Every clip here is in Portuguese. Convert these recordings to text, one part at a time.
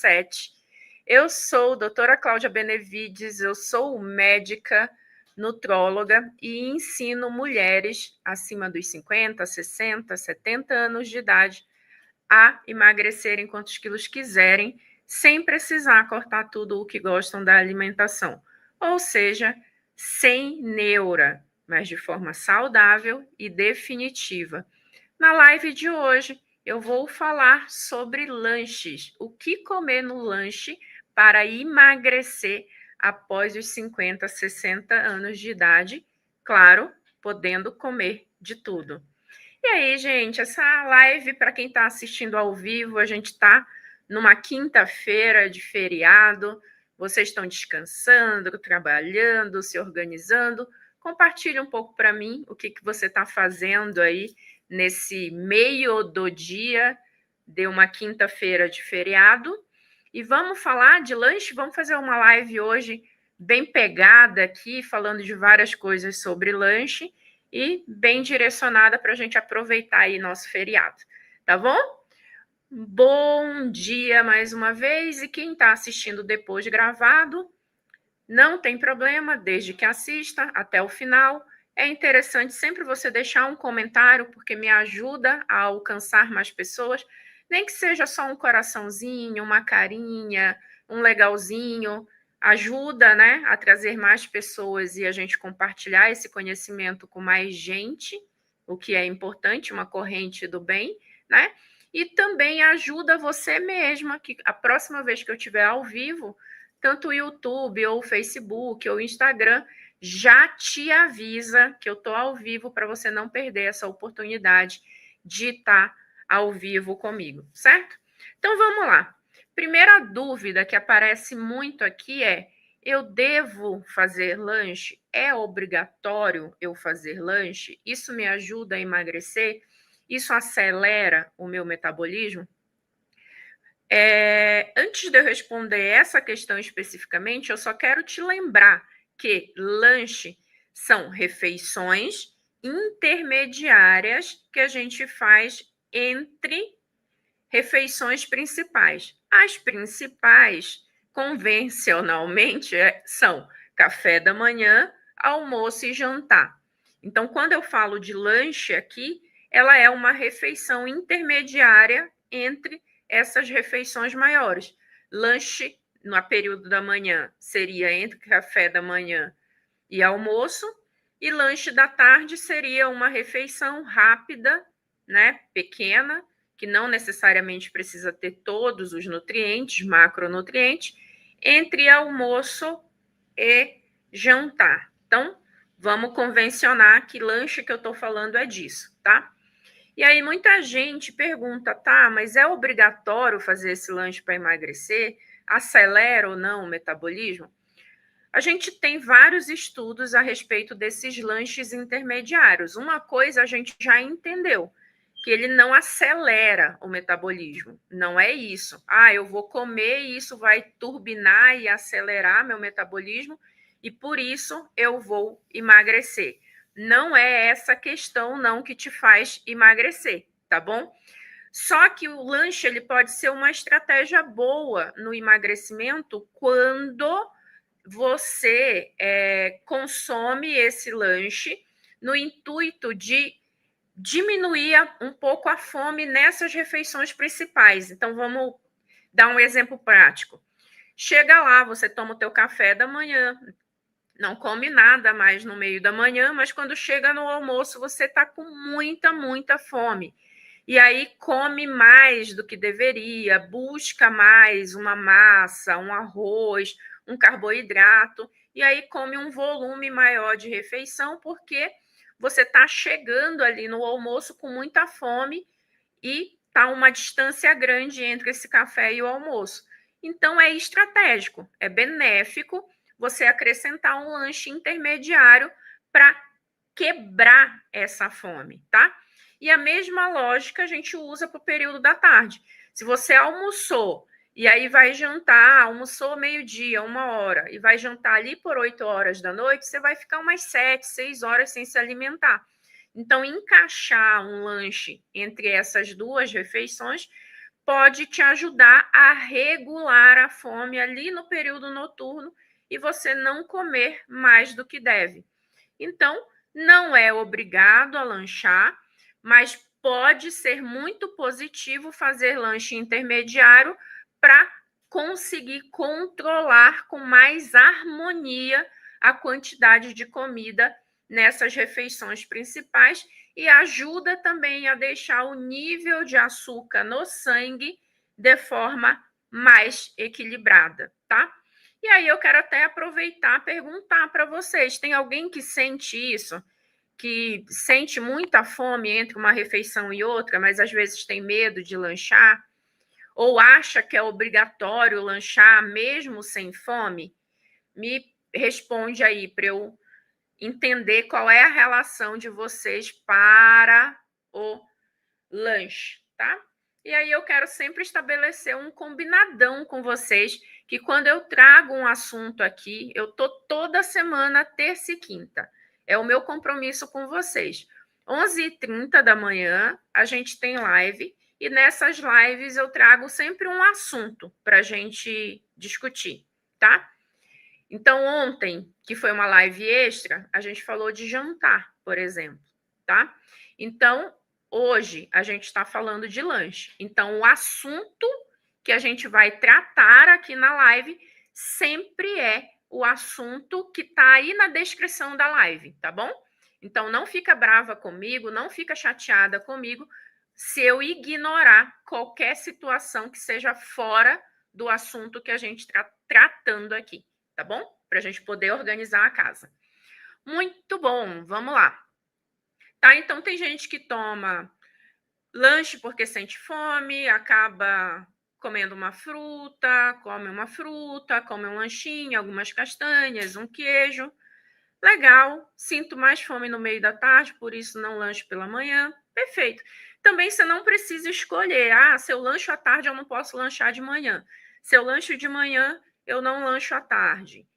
7. Eu sou doutora Cláudia Benevides, eu sou médica, nutróloga e ensino mulheres acima dos 50, 60, 70 anos de idade a emagrecerem quantos quilos quiserem, sem precisar cortar tudo o que gostam da alimentação. Ou seja, sem neura, mas de forma saudável e definitiva. Na live de hoje, eu vou falar sobre lanches. O que comer no lanche para emagrecer após os 50, 60 anos de idade, claro, podendo comer de tudo. E aí, gente, essa live, para quem está assistindo ao vivo, a gente está numa quinta-feira de feriado, vocês estão descansando, trabalhando, se organizando. Compartilhe um pouco para mim o que você está fazendo aí nesse meio do dia de uma quinta-feira de feriado. E vamos falar de lanche, vamos fazer uma live hoje bem pegada aqui, falando de várias coisas sobre lanche e bem direcionada para a gente aproveitar aí nosso feriado, tá bom? Bom dia mais uma vez, e quem está assistindo depois gravado, não tem problema, desde que assista até o final. É interessante sempre você deixar um comentário, porque me ajuda a alcançar mais pessoas, nem que seja só um coraçãozinho, uma carinha, um legalzinho, ajuda, né, a trazer mais pessoas e a gente compartilhar esse conhecimento com mais gente, o que é importante, uma corrente do bem, né? E também ajuda você mesma, que a próxima vez que eu estiver ao vivo, tanto o YouTube, ou o Facebook, ou o Instagram, já te avisa que eu estou ao vivo para você não perder essa oportunidade de estar ao vivo comigo, certo? Então, vamos lá. Primeira dúvida que aparece muito aqui é: eu devo fazer lanche? É obrigatório eu fazer lanche? Isso me ajuda a emagrecer? Isso acelera o meu metabolismo? Antes de eu responder essa questão especificamente, eu só quero te lembrar que lanche são refeições intermediárias que a gente faz entre refeições principais. As principais, convencionalmente, são café da manhã, almoço e jantar. Então, quando eu falo de lanche aqui, ela é uma refeição intermediária entre essas refeições maiores. Lanche no período da manhã seria entre café da manhã e almoço, e lanche da tarde seria uma refeição rápida, né, pequena, que não necessariamente precisa ter todos os nutrientes, macronutrientes, entre almoço e jantar. Então, vamos convencionar que lanche que eu estou falando é disso, tá? E aí muita gente pergunta, tá, mas é obrigatório fazer esse lanche para emagrecer? Acelera ou não o metabolismo? A gente tem vários estudos a respeito desses lanches intermediários. Uma coisa a gente já entendeu, que ele não acelera o metabolismo. Não é isso. Eu vou comer e isso vai turbinar e acelerar meu metabolismo e por isso eu vou emagrecer. Não é essa questão não que te faz emagrecer, tá bom? Só que o lanche ele pode ser uma estratégia boa no emagrecimento quando você consome esse lanche no intuito de diminuir um pouco a fome nessas refeições principais. Então, vamos dar um exemplo prático. Chega lá, você toma o teu café da manhã, não come nada mais no meio da manhã, mas quando chega no almoço, você está com muita fome. E aí come mais do que deveria, busca mais uma massa, um arroz, um carboidrato, e aí come um volume maior de refeição, porque você está chegando ali no almoço com muita fome e está uma distância grande entre esse café e o almoço. Então, é estratégico, é benéfico você acrescentar um lanche intermediário para quebrar essa fome, tá? E a mesma lógica a gente usa para o período da tarde. Se você almoçou e aí vai jantar, almoçou meio-dia, 1 hora, e vai jantar ali por 8 horas da noite, você vai ficar umas 7, 6 horas sem se alimentar. Então, encaixar um lanche entre essas duas refeições pode te ajudar a regular a fome ali no período noturno e você não comer mais do que deve. Então, não é obrigado a lanchar, mas pode ser muito positivo fazer lanche intermediário para conseguir controlar com mais harmonia a quantidade de comida nessas refeições principais e ajuda também a deixar o nível de açúcar no sangue de forma mais equilibrada, tá? E aí eu quero até aproveitar e perguntar para vocês, tem alguém que sente isso? Que sente muita fome entre uma refeição e outra, mas às vezes tem medo de lanchar? Ou acha que é obrigatório lanchar mesmo sem fome? Me responde aí para eu entender qual é a relação de vocês para o lanche, tá? E aí eu quero sempre estabelecer um combinadão com vocês, que quando eu trago um assunto aqui, eu tô toda semana, terça e quinta. É o meu compromisso com vocês. 11h30 da manhã, a gente tem live, e nessas lives eu trago sempre um assunto para a gente discutir, tá? Então, ontem, que foi uma live extra, a gente falou de jantar, por exemplo, tá? Então, hoje a gente está falando de lanche. Então, o assunto que a gente vai tratar aqui na live sempre é o assunto que está aí na descrição da live, tá bom? Então, não fica brava comigo, não fica chateada comigo se eu ignorar qualquer situação que seja fora do assunto que a gente está tratando aqui, tá bom? Para a gente poder organizar a casa. Muito bom, vamos lá. Tá, então tem gente que toma lanche porque sente fome, acaba comendo uma fruta, come um lanchinho, algumas castanhas, um queijo. Legal, sinto mais fome no meio da tarde, por isso não lancho pela manhã. Perfeito. Também você não precisa escolher, se eu lancho à tarde, eu não posso lanchar de manhã. Se eu lancho de manhã, eu não lancho à tarde.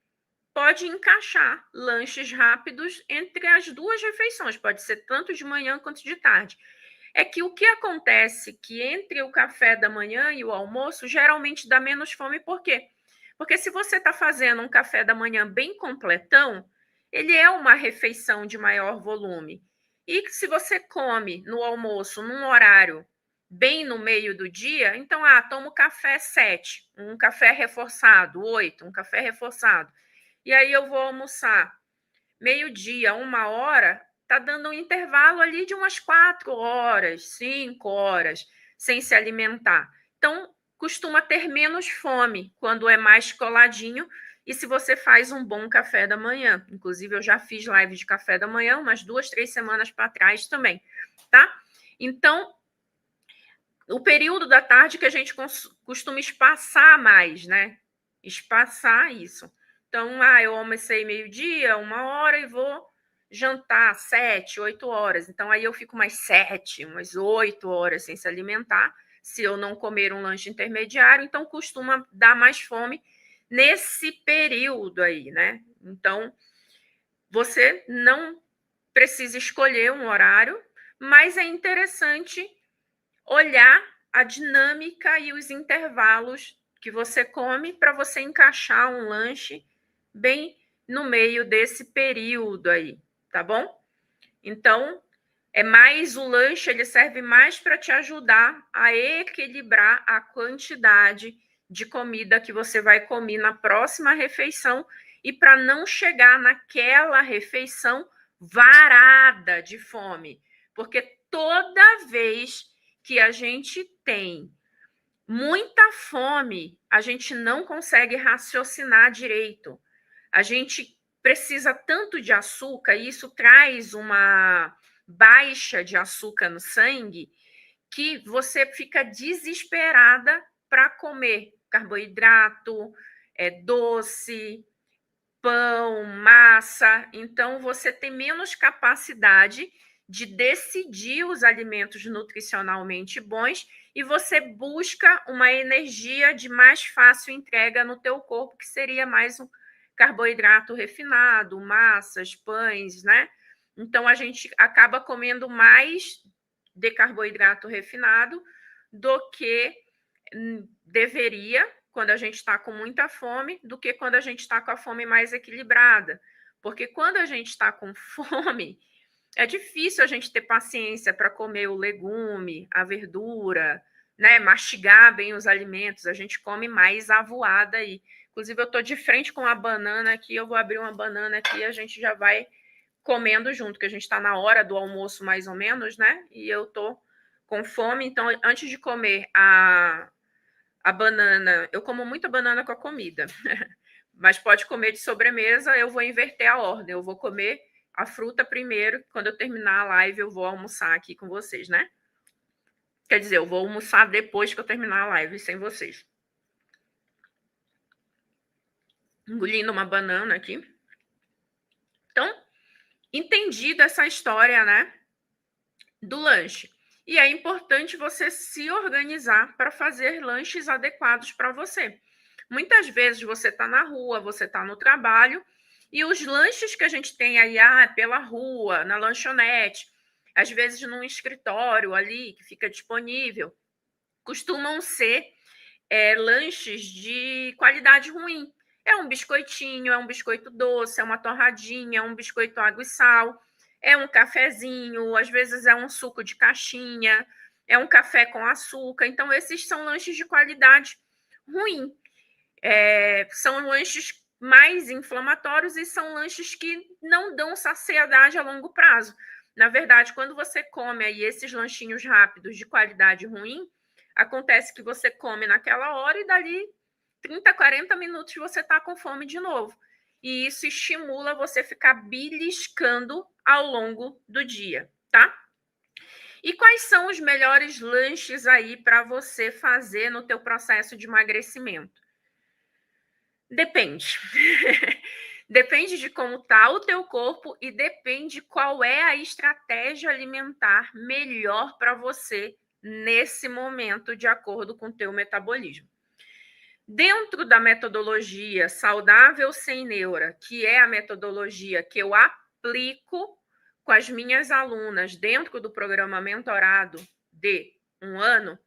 Pode encaixar lanches rápidos entre as duas refeições, pode ser tanto de manhã quanto de tarde. É que o que acontece que entre o café da manhã e o almoço geralmente dá menos fome, por quê? Porque se você está fazendo um café da manhã bem completão, ele é uma refeição de maior volume. E se você come no almoço num horário bem no meio do dia, então, tomo café 7, um café reforçado, 8, um café reforçado. E aí eu vou almoçar meio-dia, 1 hora, tá dando um intervalo ali de umas 4 horas, 5 horas, sem se alimentar. Então, costuma ter menos fome quando é mais coladinho e se você faz um bom café da manhã. Inclusive, eu já fiz live de café da manhã umas 2, 3 semanas para trás também, tá? Então, o período da tarde que a gente costuma espaçar mais, né? Espaçar isso. Então, eu almocei meio-dia, 1 hora, e vou jantar 7, 8 horas. Então, aí eu fico mais 7, umas 8 horas sem se alimentar, se eu não comer um lanche intermediário. Então, costuma dar mais fome nesse período aí, né? Então, você não precisa escolher um horário, mas é interessante olhar a dinâmica e os intervalos que você come para você encaixar um lanche bem no meio desse período aí, tá bom? Então, o lanche, ele serve mais para te ajudar a equilibrar a quantidade de comida que você vai comer na próxima refeição e para não chegar naquela refeição varada de fome, porque toda vez que a gente tem muita fome, a gente não consegue raciocinar direito. A gente precisa tanto de açúcar, e isso traz uma baixa de açúcar no sangue, que você fica desesperada para comer carboidrato, doce, pão, massa. Então, você tem menos capacidade de decidir os alimentos nutricionalmente bons e você busca uma energia de mais fácil entrega no teu corpo, que seria mais um carboidrato refinado, massas, pães, né? Então, a gente acaba comendo mais de carboidrato refinado do que deveria, quando a gente está com muita fome, do que quando a gente está com a fome mais equilibrada. Porque quando a gente está com fome, é difícil a gente ter paciência para comer o legume, a verdura, né? Mastigar bem os alimentos. A gente come mais avoada aí. Inclusive, eu estou de frente com a banana aqui, eu vou abrir uma banana aqui e a gente já vai comendo junto, que a gente está na hora do almoço, mais ou menos, né? E eu estou com fome, então, antes de comer a banana, eu como muita banana com a comida, mas pode comer de sobremesa, eu vou inverter a ordem, eu vou comer a fruta primeiro, quando eu terminar a live eu vou almoçar aqui com vocês, né? Quer dizer, eu vou almoçar depois que eu terminar a live sem vocês. Engolindo uma banana aqui. Então, entendido essa história, né, do lanche. E é importante você se organizar para fazer lanches adequados para você. Muitas vezes você está na rua, você está no trabalho, e os lanches que a gente tem aí pela rua, na lanchonete, às vezes num escritório ali que fica disponível, costumam ser lanches de qualidade ruim. É um biscoitinho, é um biscoito doce, é uma torradinha, é um biscoito água e sal, é um cafezinho, às vezes é um suco de caixinha, é um café com açúcar. Então, esses são lanches de qualidade ruim. São lanches mais inflamatórios e são lanches que não dão saciedade a longo prazo. Na verdade, quando você come aí esses lanchinhos rápidos de qualidade ruim, acontece que você come naquela hora e dali 30, 40 minutos você está com fome de novo. E isso estimula você ficar beliscando ao longo do dia, tá? E quais são os melhores lanches aí para você fazer no teu processo de emagrecimento? Depende. Depende de como está o teu corpo e depende qual é a estratégia alimentar melhor para você nesse momento, de acordo com o teu metabolismo. Dentro da metodologia saudável sem neura, que é a metodologia que eu aplico com as minhas alunas dentro do programa mentorado de 1 ano,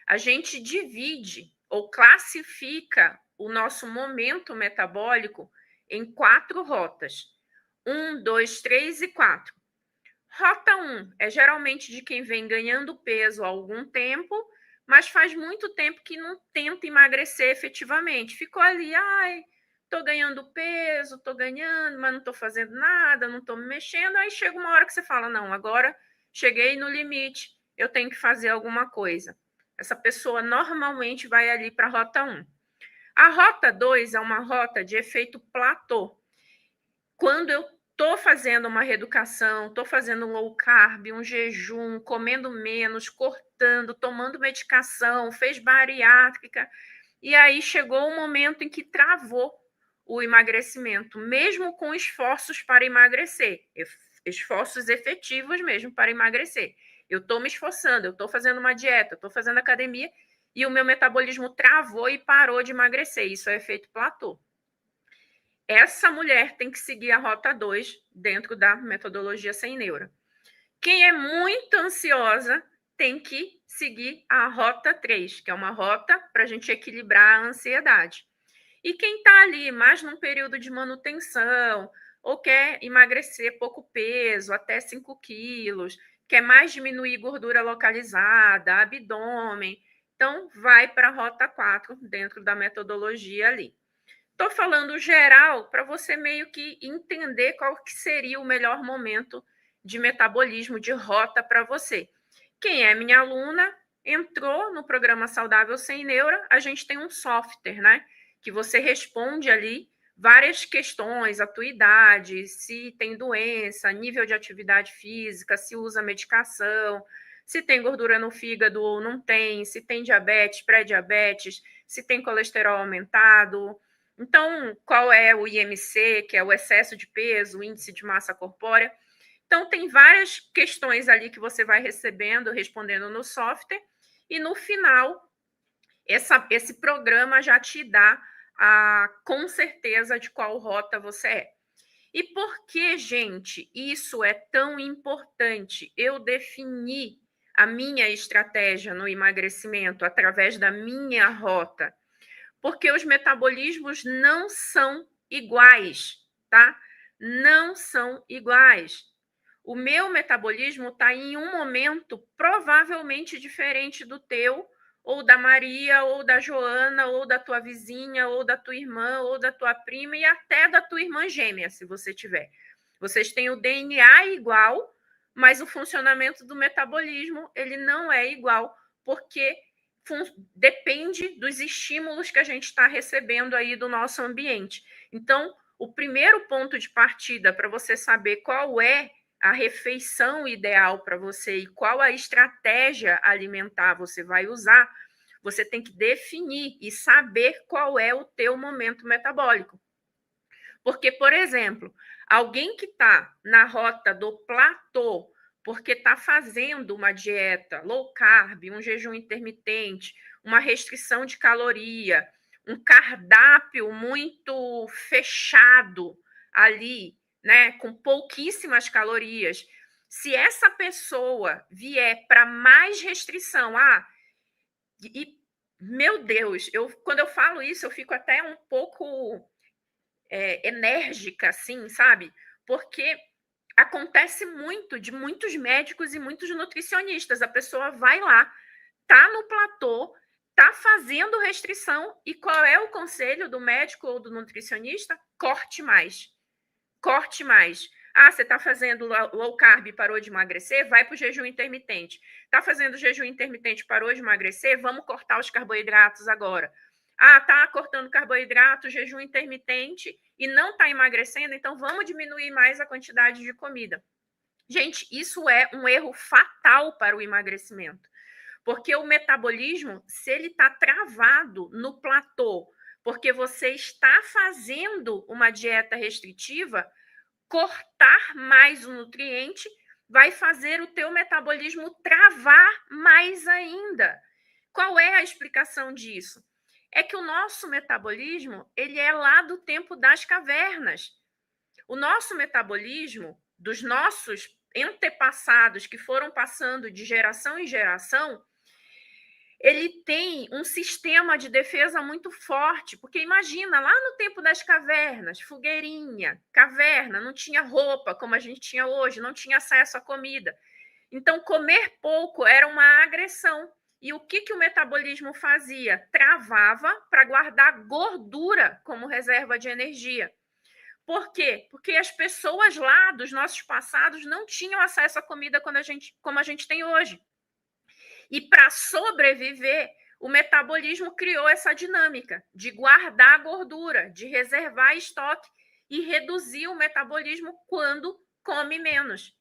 a gente divide ou classifica o nosso momento metabólico em 4 rotas. 1, 2, 3 e 4. Rota 1 é geralmente de quem vem ganhando peso há algum tempo, mas faz muito tempo que não tenta emagrecer efetivamente. Ficou ali, tô ganhando peso, tô ganhando, mas não tô fazendo nada, não tô me mexendo. Aí chega uma hora que você fala, não, agora cheguei no limite, eu tenho que fazer alguma coisa. Essa pessoa normalmente vai ali para a rota 1. A rota 2 é uma rota de efeito platô. Quando eu estou fazendo uma reeducação, estou fazendo um low carb, um jejum, comendo menos, cortando, tomando medicação, fez bariátrica, e aí chegou o momento em que travou o emagrecimento, mesmo com esforços para emagrecer, esforços efetivos mesmo para emagrecer. Eu estou me esforçando, eu estou fazendo uma dieta, estou fazendo academia, e o meu metabolismo travou e parou de emagrecer. Isso é efeito platô. Essa mulher tem que seguir a rota 2 dentro da metodologia sem neura. Quem é muito ansiosa tem que seguir a rota 3, que é uma rota para a gente equilibrar a ansiedade. E quem está ali mais num período de manutenção, ou quer emagrecer pouco peso, até 5 quilos, quer mais diminuir gordura localizada, abdômen, então vai para a rota 4 dentro da metodologia ali. Estou falando geral para você meio que entender qual que seria o melhor momento de metabolismo, de rota para você. Quem é minha aluna entrou no programa Saudável Sem Neura, a gente tem um software, né? Que você responde ali várias questões, a tua idade, se tem doença, nível de atividade física, se usa medicação, se tem gordura no fígado ou não tem, se tem diabetes, pré-diabetes, se tem colesterol aumentado. Então, qual é o IMC, que é o excesso de peso, o índice de massa corpórea. Então, tem várias questões ali que você vai recebendo, respondendo no software, e no final, esse programa já te dá com certeza de qual rota você é. E por que, gente, isso é tão importante? Eu defini a minha estratégia no emagrecimento através da minha rota? Porque os metabolismos não são iguais, tá? Não são iguais. O meu metabolismo está em um momento provavelmente diferente do teu, ou da Maria, ou da Joana, ou da tua vizinha, ou da tua irmã, ou da tua prima, e até da tua irmã gêmea, se você tiver. Vocês têm o DNA igual, mas o funcionamento do metabolismo ele não é igual, porque depende dos estímulos que a gente está recebendo aí do nosso ambiente. Então, o primeiro ponto de partida para você saber qual é a refeição ideal para você e qual a estratégia alimentar você vai usar, você tem que definir e saber qual é o teu momento metabólico. Porque, por exemplo, alguém que está na rota do platô, porque está fazendo uma dieta low carb, um jejum intermitente, uma restrição de caloria, um cardápio muito fechado ali, né, com pouquíssimas calorias. Se essa pessoa vier para mais restrição, e meu Deus, quando eu falo isso, eu fico até um pouco enérgica, assim, sabe? Porque acontece muito de muitos médicos e muitos nutricionistas. A pessoa vai lá, tá no platô, tá fazendo restrição, e qual é o conselho do médico ou do nutricionista? Corte mais. Corte mais. Você está fazendo low carb e parou de emagrecer? Vai para o jejum intermitente. Está fazendo jejum intermitente, parou de emagrecer? Vamos cortar os carboidratos agora. Tá cortando carboidrato, jejum intermitente e não está emagrecendo, então vamos diminuir mais a quantidade de comida. Gente, isso é um erro fatal para o emagrecimento, porque o metabolismo, se ele está travado no platô, porque você está fazendo uma dieta restritiva, cortar mais o nutriente vai fazer o teu metabolismo travar mais ainda. Qual é a explicação disso? É que o nosso metabolismo, ele é lá do tempo das cavernas. O nosso metabolismo, dos nossos antepassados que foram passando de geração em geração, ele tem um sistema de defesa muito forte, porque imagina, lá no tempo das cavernas, fogueirinha, caverna, não tinha roupa como a gente tinha hoje, não tinha acesso à comida. Então, comer pouco era uma agressão. E o que o metabolismo fazia? Travava para guardar gordura como reserva de energia. Por quê? Porque as pessoas lá dos nossos passados não tinham acesso à comida como a gente tem hoje. E para sobreviver, o metabolismo criou essa dinâmica de guardar gordura, de reservar estoque e reduzir o metabolismo quando come menos.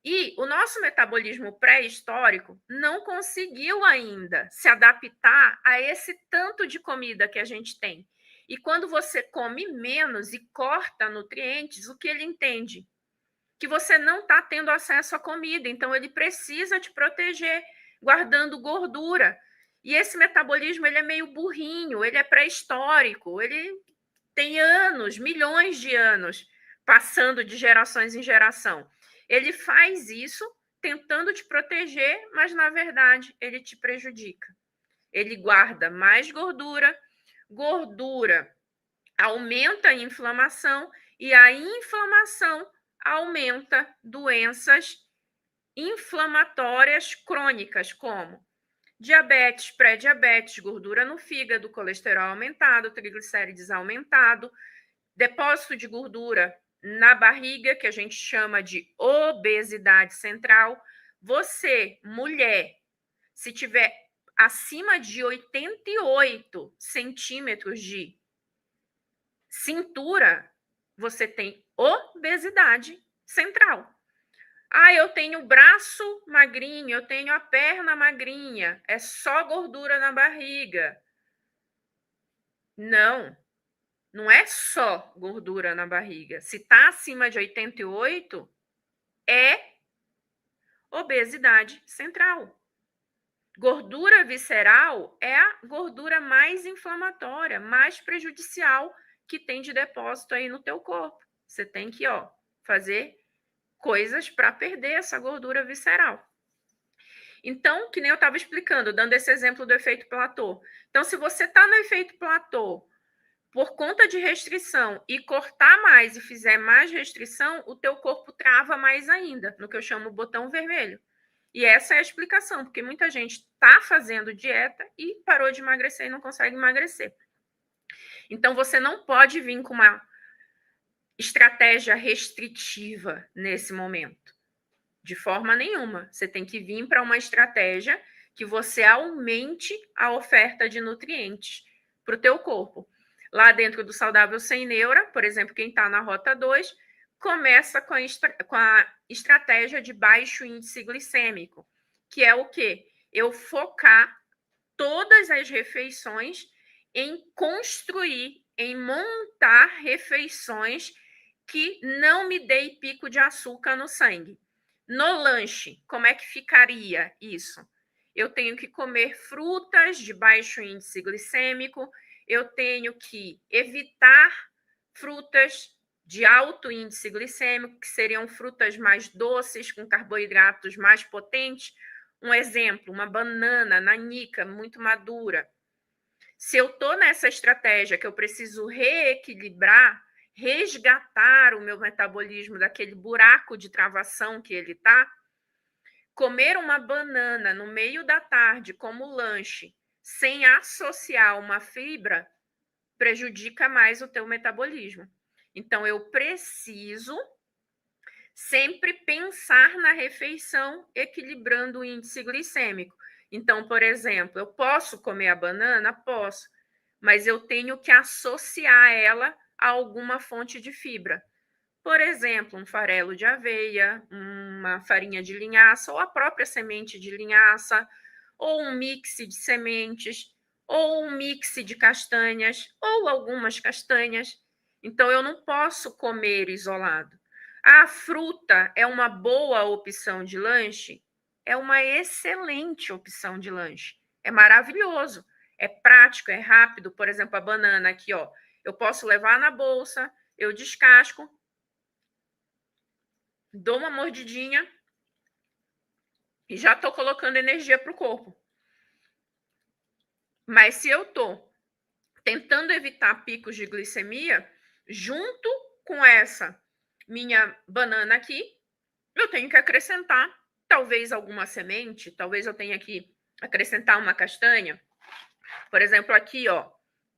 E o nosso metabolismo pré-histórico não conseguiu ainda se adaptar a esse tanto de comida que a gente tem. E quando você come menos e corta nutrientes, o que ele entende? Que você não está tendo acesso à comida, então ele precisa te proteger, guardando gordura. E esse metabolismo ele é meio burrinho, ele é pré-histórico, ele tem anos, milhões de anos, passando de gerações em geração. Ele faz isso tentando te proteger, mas na verdade ele te prejudica. Ele guarda mais gordura, gordura aumenta a inflamação e a inflamação aumenta doenças inflamatórias crônicas, como diabetes, pré-diabetes, gordura no fígado, colesterol aumentado, triglicérides aumentado, depósito de gordura na barriga, que a gente chama de obesidade central. Você, mulher, se tiver acima de 88 centímetros de cintura, você tem obesidade central. Eu tenho o braço magrinho, eu tenho a perna magrinha, é só gordura na barriga. Não, não é só gordura na barriga. Se está acima de 88, é obesidade central. Gordura visceral é a gordura mais inflamatória, mais prejudicial que tem de depósito aí no teu corpo. Você tem que, fazer coisas para perder essa gordura visceral. Então, que nem eu estava explicando, dando esse exemplo do efeito platô. Então, se você está no efeito platô por conta de restrição e cortar mais e fizer mais restrição, o teu corpo trava mais ainda, no que eu chamo botão vermelho. E essa é a explicação, porque muita gente está fazendo dieta e parou de emagrecer e não consegue emagrecer. Então, você não pode vir com uma estratégia restritiva nesse momento, de forma nenhuma. Você tem que vir para uma estratégia que você aumente a oferta de nutrientes para o teu corpo. Lá dentro do Saudável Sem Neura, por exemplo, quem está na Rota 2, começa com a estratégia de baixo índice glicêmico, que é o quê? Eu focar todas as refeições em construir, em montar refeições que não me dê pico de açúcar no sangue. No lanche, como é que ficaria isso? Eu tenho que comer frutas de baixo índice glicêmico, eu tenho que evitar frutas de alto índice glicêmico, que seriam frutas mais doces, com carboidratos mais potentes. Um exemplo, uma banana nanica, muito madura. Se eu estou nessa estratégia que eu preciso reequilibrar, resgatar o meu metabolismo daquele buraco de travação que ele está, comer uma banana no meio da tarde como lanche, sem associar uma fibra, prejudica mais o teu metabolismo. Então, eu preciso sempre pensar na refeição equilibrando o índice glicêmico. Então, por exemplo, eu posso comer a banana? Posso, mas eu tenho que associar ela a alguma fonte de fibra. Por exemplo, um farelo de aveia, uma farinha de linhaça, ou a própria semente de linhaça, ou um mix de sementes, ou um mix de castanhas, ou algumas castanhas. Então, eu não posso comer isolado. A fruta é uma boa opção de lanche? É uma excelente opção de lanche. É maravilhoso, é prático, é rápido. Por exemplo, a banana aqui, ó, eu posso levar na bolsa, eu descasco, dou uma mordidinha e já estou colocando energia para o corpo. Mas se eu estou tentando evitar picos de glicemia, junto com essa minha banana aqui, eu tenho que acrescentar talvez alguma semente, talvez eu tenha que acrescentar uma castanha. Por exemplo, aqui, ó,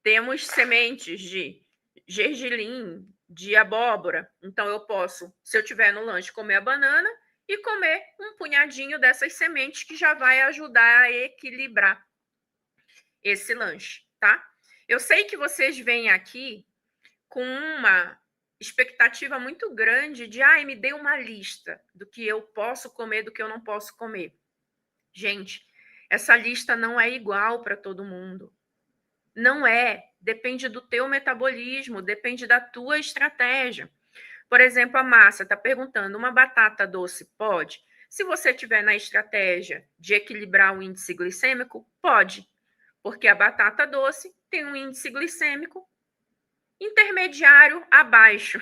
temos sementes de gergelim, de abóbora. Então, eu posso, se eu tiver no lanche, comer a banana e comer um punhadinho dessas sementes que já vai ajudar a equilibrar esse lanche, tá? Eu sei que vocês vêm aqui com uma expectativa muito grande de, me dê uma lista do que eu posso comer, do que eu não posso comer. Gente, essa lista não é igual para todo mundo. Não é. Depende do teu metabolismo, depende da tua estratégia. Por exemplo, a Márcia está perguntando, uma batata doce pode? Se você tiver na estratégia de equilibrar o índice glicêmico, pode. Porque a batata doce tem um índice glicêmico intermediário abaixo.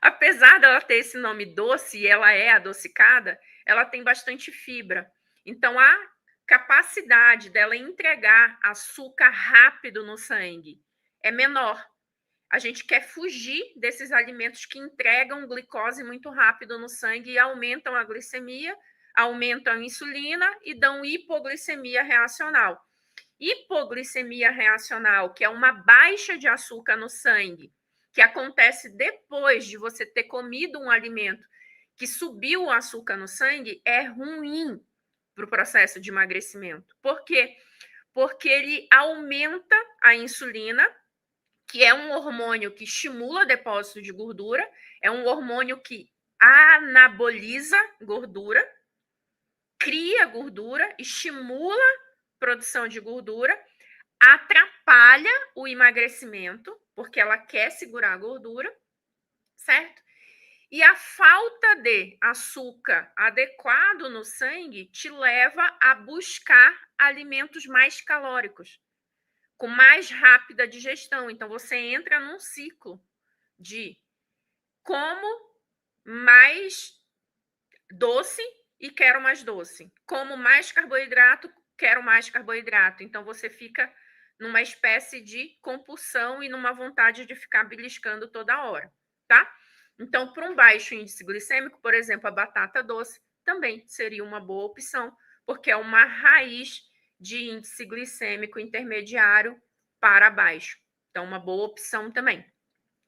Apesar dela ter esse nome doce e ela é adocicada, ela tem bastante fibra. Então, a capacidade dela entregar açúcar rápido no sangue é menor. A gente quer fugir desses alimentos que entregam glicose muito rápido no sangue e aumentam a glicemia, aumentam a insulina e dão hipoglicemia reacional. Hipoglicemia reacional, que é uma baixa de açúcar no sangue, que acontece depois de você ter comido um alimento que subiu o açúcar no sangue, é ruim para o processo de emagrecimento. Por quê? Porque ele aumenta a insulina, que é um hormônio que estimula o depósito de gordura, é um hormônio que anaboliza gordura, cria gordura, estimula a produção de gordura, atrapalha o emagrecimento, porque ela quer segurar a gordura, certo? E a falta de açúcar adequado no sangue te leva a buscar alimentos mais calóricos, com mais rápida digestão. Então, você entra num ciclo de como mais doce e quero mais doce. Como mais carboidrato, quero mais carboidrato. Então, você fica numa espécie de compulsão e numa vontade de ficar beliscando toda hora, tá? Então, para um baixo índice glicêmico, por exemplo, a batata doce também seria uma boa opção, porque é uma raiz de índice glicêmico intermediário para baixo. Então, uma boa opção também,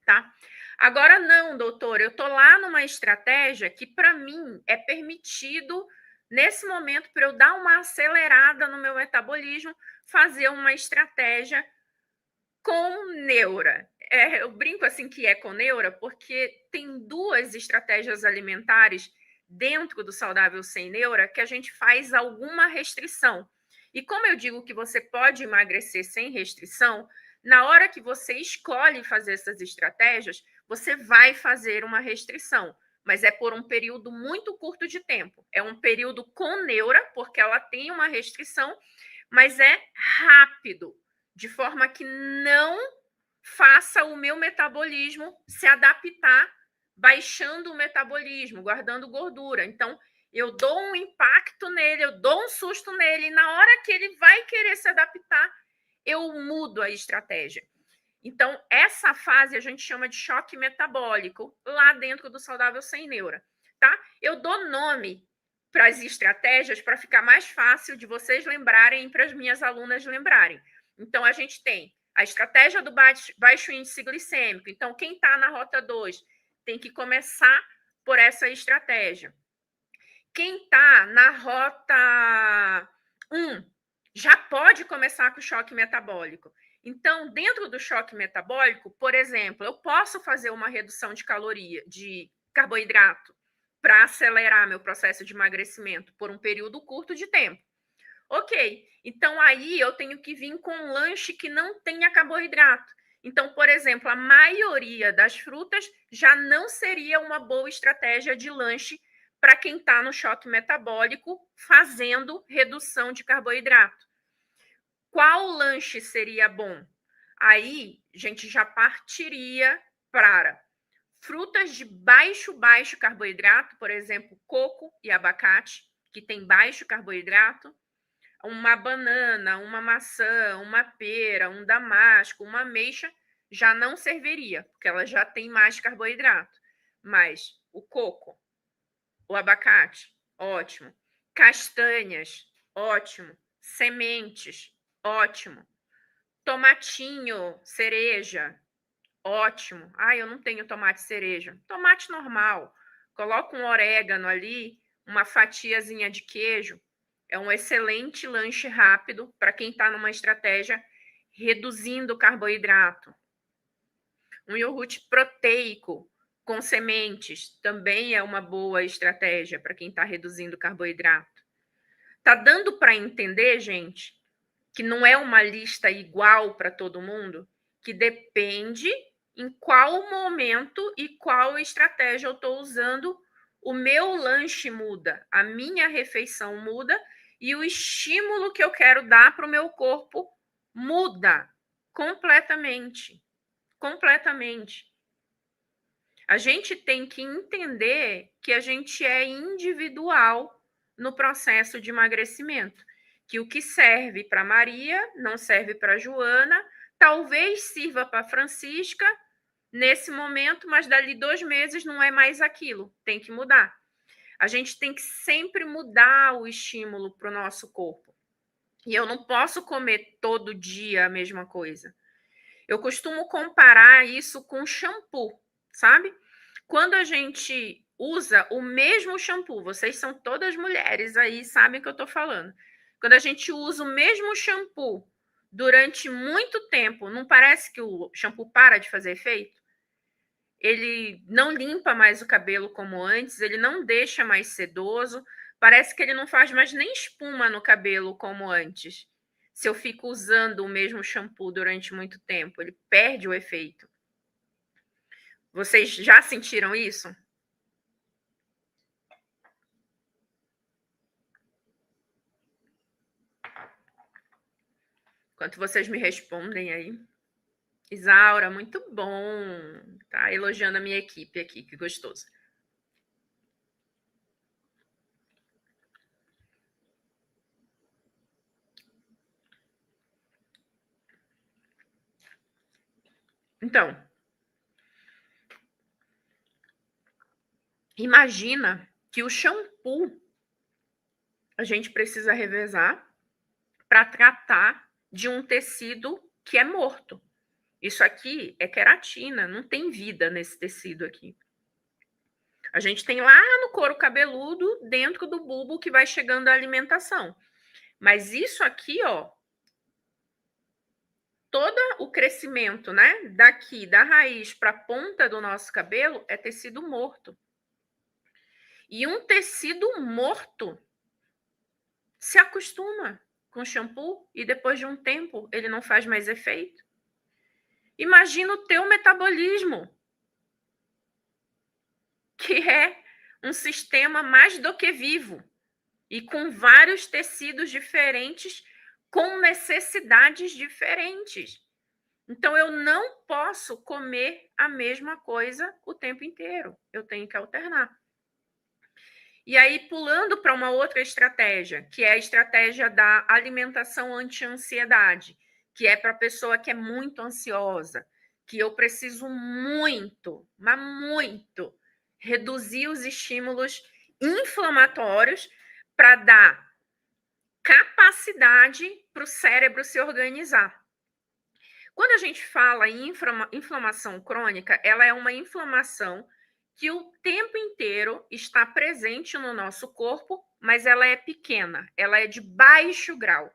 tá? Agora, não, doutor, eu tô lá numa estratégia que, para mim, é permitido, nesse momento, para eu dar uma acelerada no meu metabolismo, fazer uma estratégia com neura. Eu brinco assim que é com neura, porque tem duas estratégias alimentares dentro do saudável sem neura que a gente faz alguma restrição. E como eu digo que você pode emagrecer sem restrição, na hora que você escolhe fazer essas estratégias, você vai fazer uma restrição, mas é por um período muito curto de tempo. É um período com neura, porque ela tem uma restrição, mas é rápido, de forma que não faça o meu metabolismo se adaptar, baixando o metabolismo, guardando gordura. Então, eu dou um impacto nele, eu dou um susto nele, e na hora que ele vai querer se adaptar, eu mudo a estratégia. Então, essa fase a gente chama de choque metabólico, lá dentro do saudável sem neura, tá? Eu dou nome para as estratégias para ficar mais fácil de vocês lembrarem e para as minhas alunas lembrarem. Então, a gente tem a estratégia do baixo índice glicêmico. Então, quem está na rota 2 tem que começar por essa estratégia. Quem está na rota 1 já pode começar com o choque metabólico. Então, dentro do choque metabólico, por exemplo, eu posso fazer uma redução de caloria, de carboidrato, para acelerar meu processo de emagrecimento por um período curto de tempo. Ok, então aí eu tenho que vir com um lanche que não tenha carboidrato. Então, por exemplo, a maioria das frutas já não seria uma boa estratégia de lanche para quem está no choque metabólico fazendo redução de carboidrato. Qual lanche seria bom? Aí a gente já partiria para frutas de baixo carboidrato, por exemplo, coco e abacate, que tem baixo carboidrato. Uma banana, uma maçã, uma pera, um damasco, uma ameixa já não serviria, porque ela já tem mais carboidrato. Mas o coco, o abacate, ótimo. Castanhas, ótimo. Sementes, ótimo. Tomatinho, cereja, ótimo. Ah, eu não tenho tomate cereja. Tomate normal. Coloca um orégano ali, uma fatiazinha de queijo. É um excelente lanche rápido para quem está numa estratégia reduzindo o carboidrato. Um iogurte proteico com sementes também é uma boa estratégia para quem está reduzindo o carboidrato. Tá dando para entender, gente, que não é uma lista igual para todo mundo, que depende em qual momento e qual estratégia eu estou usando, o meu lanche muda, a minha refeição muda e o estímulo que eu quero dar para o meu corpo muda completamente. Completamente. A gente tem que entender que a gente é individual no processo de emagrecimento. Que o que serve para Maria não serve para Joana, talvez sirva para Francisca nesse momento, mas dali 2 meses não é mais aquilo, tem que mudar. A gente tem que sempre mudar o estímulo para o nosso corpo. E eu não posso comer todo dia a mesma coisa. Eu costumo comparar isso com shampoo, sabe? Quando a gente usa o mesmo shampoo, vocês são todas mulheres aí, sabem o que eu estou falando. Quando a gente usa o mesmo shampoo durante muito tempo, não parece que o shampoo para de fazer efeito? Ele não limpa mais o cabelo como antes, ele não deixa mais sedoso, parece que ele não faz mais nem espuma no cabelo como antes. Se eu fico usando o mesmo shampoo durante muito tempo, ele perde o efeito. Vocês já sentiram isso? Enquanto vocês me respondem aí. Isaura, muito bom. Tá elogiando a minha equipe aqui, que gostoso. Então, imagina que o shampoo a gente precisa revezar para tratar de um tecido que é morto. Isso aqui é queratina, não tem vida nesse tecido aqui. A gente tem lá no couro cabeludo, dentro do bulbo, que vai chegando a alimentação. Mas isso aqui, ó, todo o crescimento, né, daqui, da raiz para a ponta do nosso cabelo, é tecido morto. E um tecido morto se acostuma com shampoo e depois de um tempo ele não faz mais efeito. Imagina o teu metabolismo, que é um sistema mais do que vivo e com vários tecidos diferentes, com necessidades diferentes. Então, eu não posso comer a mesma coisa o tempo inteiro. Eu tenho que alternar. E aí, pulando para uma outra estratégia, que é a estratégia da alimentação anti-ansiedade, que é para a pessoa que é muito ansiosa, que eu preciso muito, mas muito, reduzir os estímulos inflamatórios para dar capacidade para o cérebro se organizar. Quando a gente fala em inflamação crônica, ela é uma inflamação que o tempo inteiro está presente no nosso corpo, mas ela é pequena, ela é de baixo grau.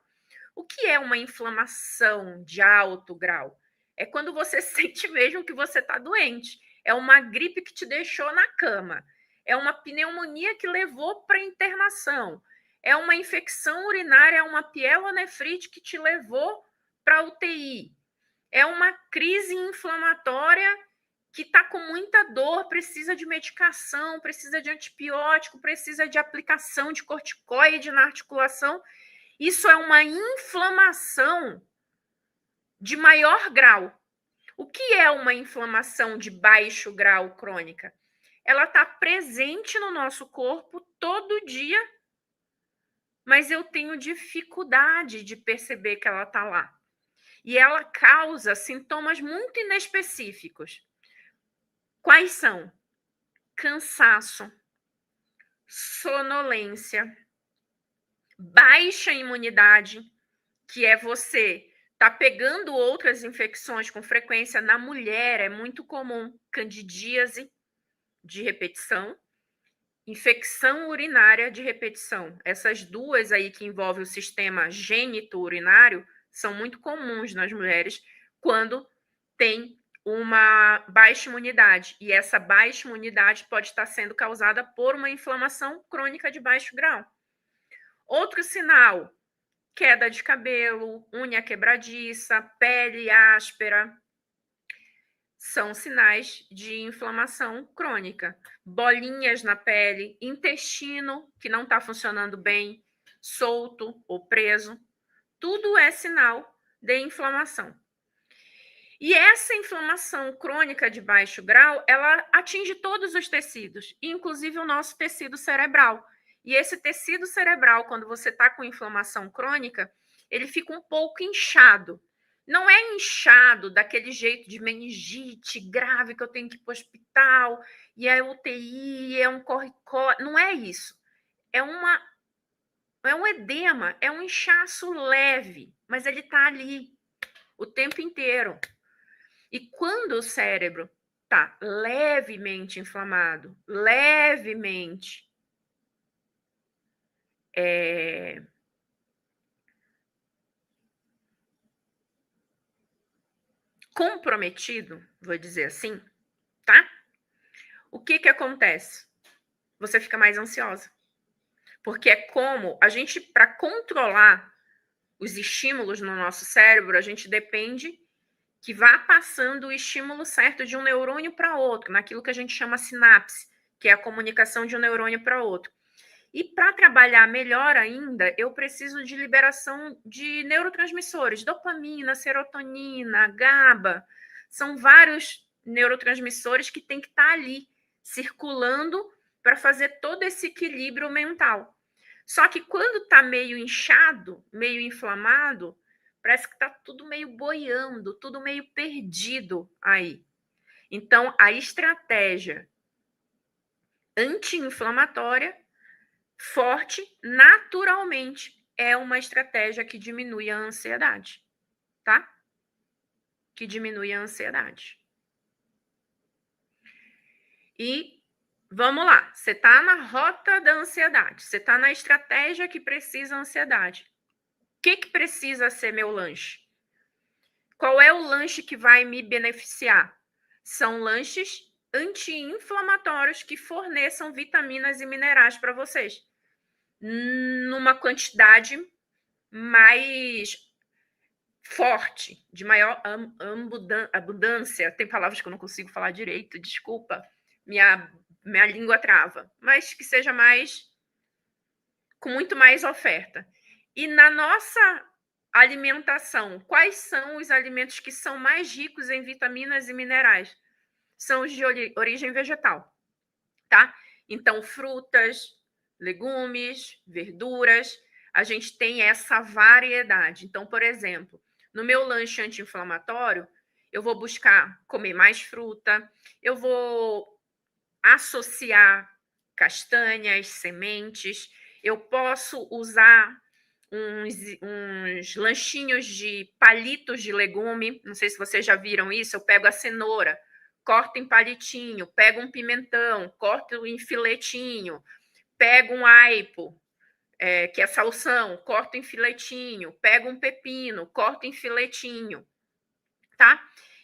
O que é uma inflamação de alto grau? É quando você sente mesmo que você está doente. É uma gripe que te deixou na cama. É uma pneumonia que levou para internação. É uma infecção urinária, é uma pielonefrite que te levou para UTI. É uma crise inflamatória que está com muita dor, precisa de medicação, precisa de antibiótico, precisa de aplicação de corticoide na articulação. Isso é uma inflamação de maior grau. O que é uma inflamação de baixo grau crônica? Ela está presente no nosso corpo todo dia, mas eu tenho dificuldade de perceber que ela está lá. E ela causa sintomas muito inespecíficos. Quais são? Cansaço, sonolência, baixa imunidade, que é você tá pegando outras infecções com frequência. Na mulher é muito comum candidíase de repetição, infecção urinária de repetição. Essas duas aí que envolvem o sistema gênito-urinário são muito comuns nas mulheres quando tem uma baixa imunidade. E essa baixa imunidade pode estar sendo causada por uma inflamação crônica de baixo grau. Outro sinal, queda de cabelo, unha quebradiça, pele áspera, são sinais de inflamação crônica. Bolinhas na pele, intestino que não está funcionando bem, solto ou preso, tudo é sinal de inflamação. E essa inflamação crônica de baixo grau, ela atinge todos os tecidos, inclusive o nosso tecido cerebral. E esse tecido cerebral, quando você está com inflamação crônica, ele fica um pouco inchado. Não é inchado daquele jeito de meningite grave que eu tenho que ir para o hospital, e é UTI, é um corre-corre. Não é isso. É um edema, é um inchaço leve, mas ele está ali o tempo inteiro. E quando o cérebro está levemente inflamado, levemente comprometido, vou dizer assim, tá? O que acontece? Você fica mais ansiosa. Porque é como a gente, para controlar os estímulos no nosso cérebro, a gente depende que vá passando o estímulo certo de um neurônio para outro, naquilo que a gente chama sinapse, que é a comunicação de um neurônio para outro. E para trabalhar melhor ainda, eu preciso de liberação de neurotransmissores, dopamina, serotonina, GABA. São vários neurotransmissores que têm que estar ali, circulando para fazer todo esse equilíbrio mental. Só que quando está meio inchado, meio inflamado, Parece que está tudo meio boiando, tudo meio perdido aí. Então, a estratégia anti-inflamatória forte, naturalmente, é uma estratégia que diminui a ansiedade, tá? Que diminui a ansiedade. E vamos lá, você está na rota da ansiedade, você está na estratégia que precisa ansiedade. O que precisa ser meu lanche? Qual é o lanche que vai me beneficiar? São lanches anti-inflamatórios que forneçam vitaminas e minerais para vocês, numa quantidade mais forte, de maior abundância. Tem palavras que eu não consigo falar direito, desculpa, minha língua trava, mas que seja mais, com muito mais oferta. E na nossa alimentação, quais são os alimentos que são mais ricos em vitaminas e minerais? São os de origem vegetal, tá? Então, frutas, legumes, verduras, a gente tem essa variedade. Então, por exemplo, no meu lanche anti-inflamatório, eu vou buscar comer mais fruta, eu vou associar castanhas, sementes, eu posso usar uns lanchinhos de palitos de legume, não sei se vocês já viram isso, eu pego a cenoura, corto em palitinho, pego um pimentão, corto em filetinho, pego um aipo, que é salsão, corto em filetinho, pego um pepino, corto em filetinho, tá?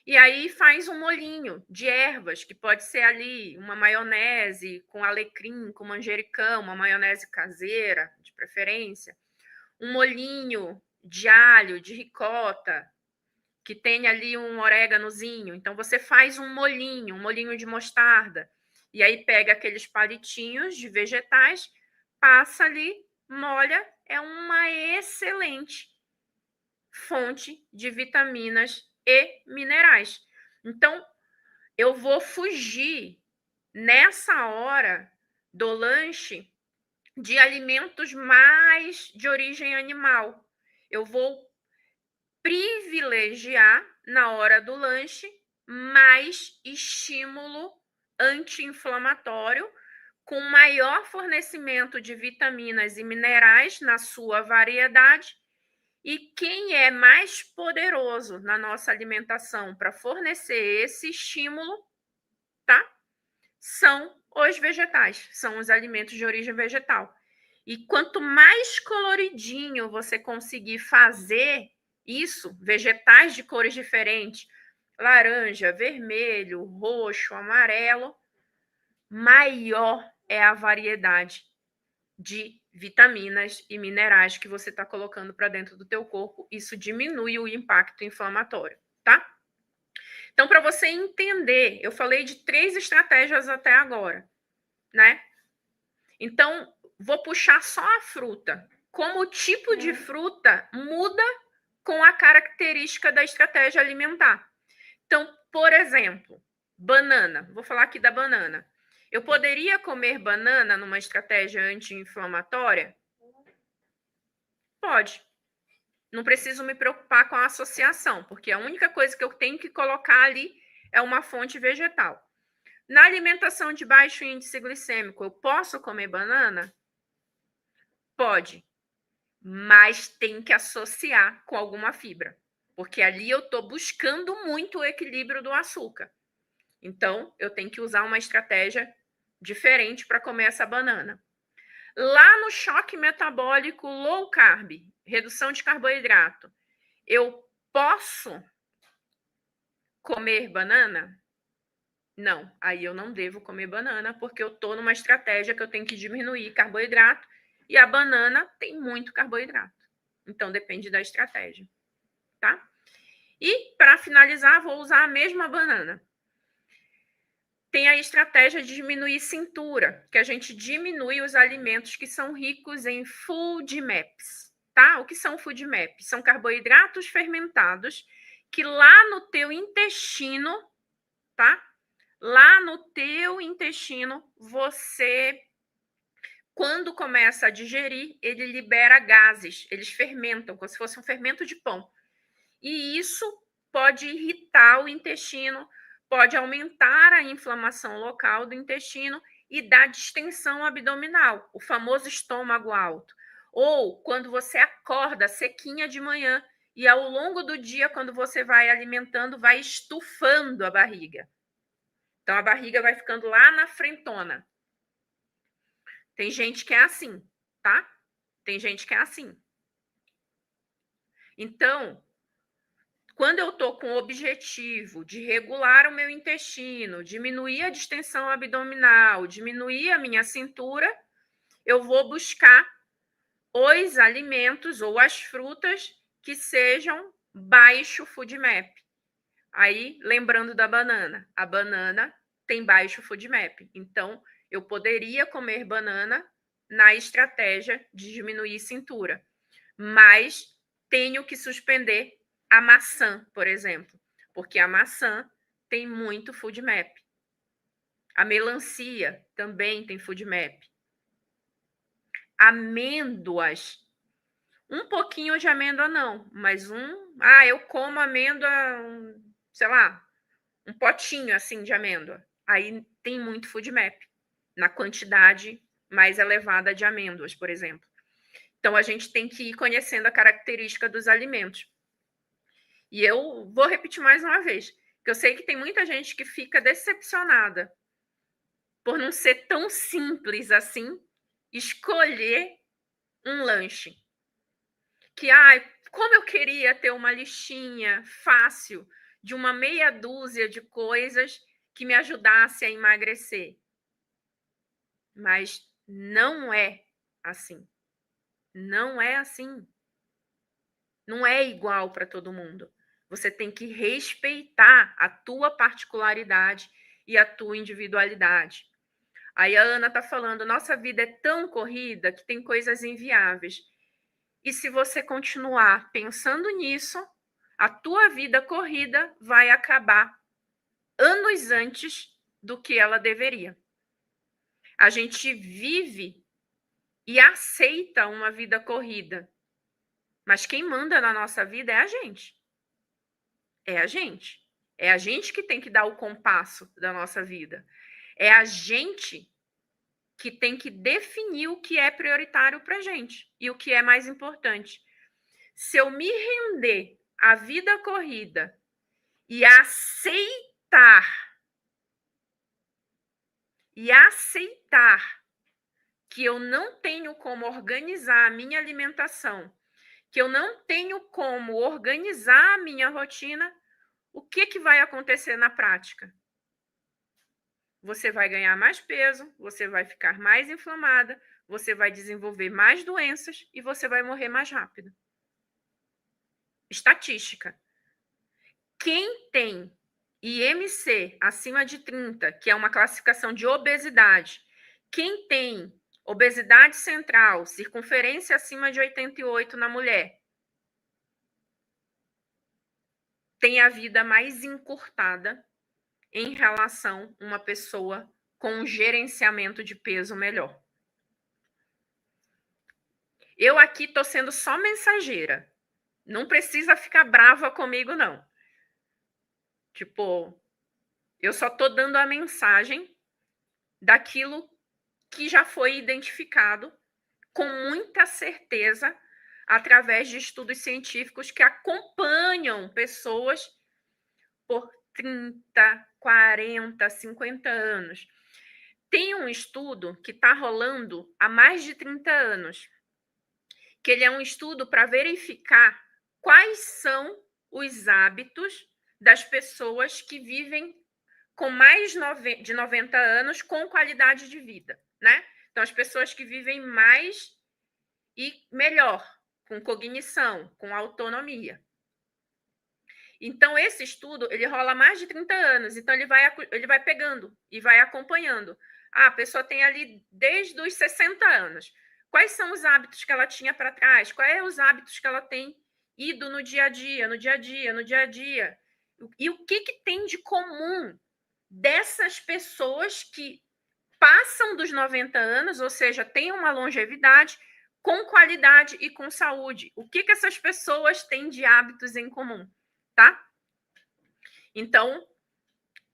E aí faz um molhinho de ervas, que pode ser ali uma maionese com alecrim, com manjericão, uma maionese caseira, de preferência, um molhinho de alho, de ricota, que tem ali um oréganozinho. Então, você faz um molhinho de mostarda, e aí pega aqueles palitinhos de vegetais, passa ali, molha, é uma excelente fonte de vitaminas e minerais. Então, eu vou fugir nessa hora do lanche de alimentos mais de origem animal. Eu vou privilegiar na hora do lanche mais estímulo anti-inflamatório com maior fornecimento de vitaminas e minerais na sua variedade. E quem é mais poderoso na nossa alimentação para fornecer esse estímulo, tá? São os vegetais, são os alimentos de origem vegetal. E quanto mais coloridinho você conseguir fazer isso, vegetais de cores diferentes, laranja, vermelho, roxo, amarelo, maior é a variedade de vitaminas e minerais que você está colocando para dentro do teu corpo. Isso diminui o impacto inflamatório, tá? Então, para você entender, eu falei de 3 estratégias até agora, né? Então, vou puxar só a fruta. Como o tipo de fruta muda com a característica da estratégia alimentar. Então, por exemplo, banana. Vou falar aqui da banana. Eu poderia comer banana numa estratégia anti-inflamatória? Pode. Não preciso me preocupar com a associação, porque a única coisa que eu tenho que colocar ali é uma fonte vegetal. Na alimentação de baixo índice glicêmico, eu posso comer banana? Pode, mas tem que associar com alguma fibra, porque ali eu estou buscando muito o equilíbrio do açúcar. Então, eu tenho que usar uma estratégia diferente para comer essa banana. Lá no choque metabólico low carb, redução de carboidrato, eu posso comer banana? Não, aí eu não devo comer banana, porque eu estou numa estratégia que eu tenho que diminuir carboidrato, e a banana tem muito carboidrato. Então, depende da estratégia, tá? E, para finalizar, vou usar a mesma banana. Tem a estratégia de diminuir cintura, que a gente diminui os alimentos que são ricos em FODMAPs, tá? O que são FODMAPs? São carboidratos fermentados que lá no teu intestino, tá? Lá no teu intestino, você, quando começa a digerir, ele libera gases, eles fermentam, como se fosse um fermento de pão. e isso pode irritar o intestino, pode aumentar a inflamação local do intestino e dar distensão abdominal, o famoso estômago alto. Ou quando você acorda sequinha de manhã e ao longo do dia, quando você vai alimentando, vai estufando a barriga. Então a barriga vai ficando lá na frentona. Tem gente que é assim, tá? Tem gente que é assim. Então, quando eu estou com o objetivo de regular o meu intestino, diminuir a distensão abdominal, diminuir a minha cintura, eu vou buscar os alimentos ou as frutas que sejam baixo FODMAP. Aí, lembrando da banana, a banana tem baixo FODMAP. Então, eu poderia comer banana na estratégia de diminuir cintura, mas tenho que suspender a maçã, por exemplo, porque a maçã tem muito FODMAP. A melancia também tem FODMAP. Amêndoas, um pouquinho de amêndoa não, mas eu como amêndoa, sei lá, um potinho assim de amêndoa. Aí tem muito FODMAP, na quantidade mais elevada de amêndoas, por exemplo. Então a gente tem que ir conhecendo a característica dos alimentos. E eu vou repetir mais uma vez, que eu sei que tem muita gente que fica decepcionada por não ser tão simples assim escolher um lanche. Que, como eu queria ter uma listinha fácil de uma meia dúzia de coisas que me ajudasse a emagrecer. Mas não é assim. Não é assim. Não é igual para todo mundo. Você tem que respeitar a tua particularidade e a tua individualidade. Aí a Ana está falando, nossa vida é tão corrida que tem coisas inviáveis. E se você continuar pensando nisso, a tua vida corrida vai acabar anos antes do que ela deveria. A gente vive e aceita uma vida corrida. Mas quem manda na nossa vida é a gente. É a gente. É a gente que tem que dar o compasso da nossa vida. É a gente que tem que definir o que é prioritário para a gente e o que é mais importante. Se eu me render à vida corrida e aceitar que eu não tenho como organizar a minha alimentação, que eu não tenho como organizar a minha rotina, o que vai acontecer na prática? Você vai ganhar mais peso, você vai ficar mais inflamada, você vai desenvolver mais doenças e você vai morrer mais rápido. Estatística. Quem tem IMC acima de 30, que é uma classificação de obesidade, quem tem obesidade central, circunferência acima de 88 na mulher, tem a vida mais encurtada em relação a uma pessoa com um gerenciamento de peso melhor. Eu aqui estou sendo só mensageira. Não precisa ficar brava comigo, não. Tipo, eu só estou dando a mensagem daquilo que já foi identificado com muita certeza através de estudos científicos que acompanham pessoas por 30, 40, 50 anos. Tem um estudo que está rolando há mais de 30 anos, que ele é um estudo para verificar quais são os hábitos das pessoas que vivem com mais de 90 anos com qualidade de vida, né? Então, as pessoas que vivem mais e melhor, com cognição, com autonomia. Então, esse estudo, ele rola há mais de 30 anos, então ele vai pegando e vai acompanhando. A pessoa tem ali desde os 60 anos. Quais são os hábitos que ela tinha para trás? Quais são os hábitos que ela tem ido no dia a dia, no dia a dia, no dia a dia? E o que tem de comum dessas pessoas que passam dos 90 anos, ou seja, têm uma longevidade com qualidade e com saúde. O que essas pessoas têm de hábitos em comum, tá? Então,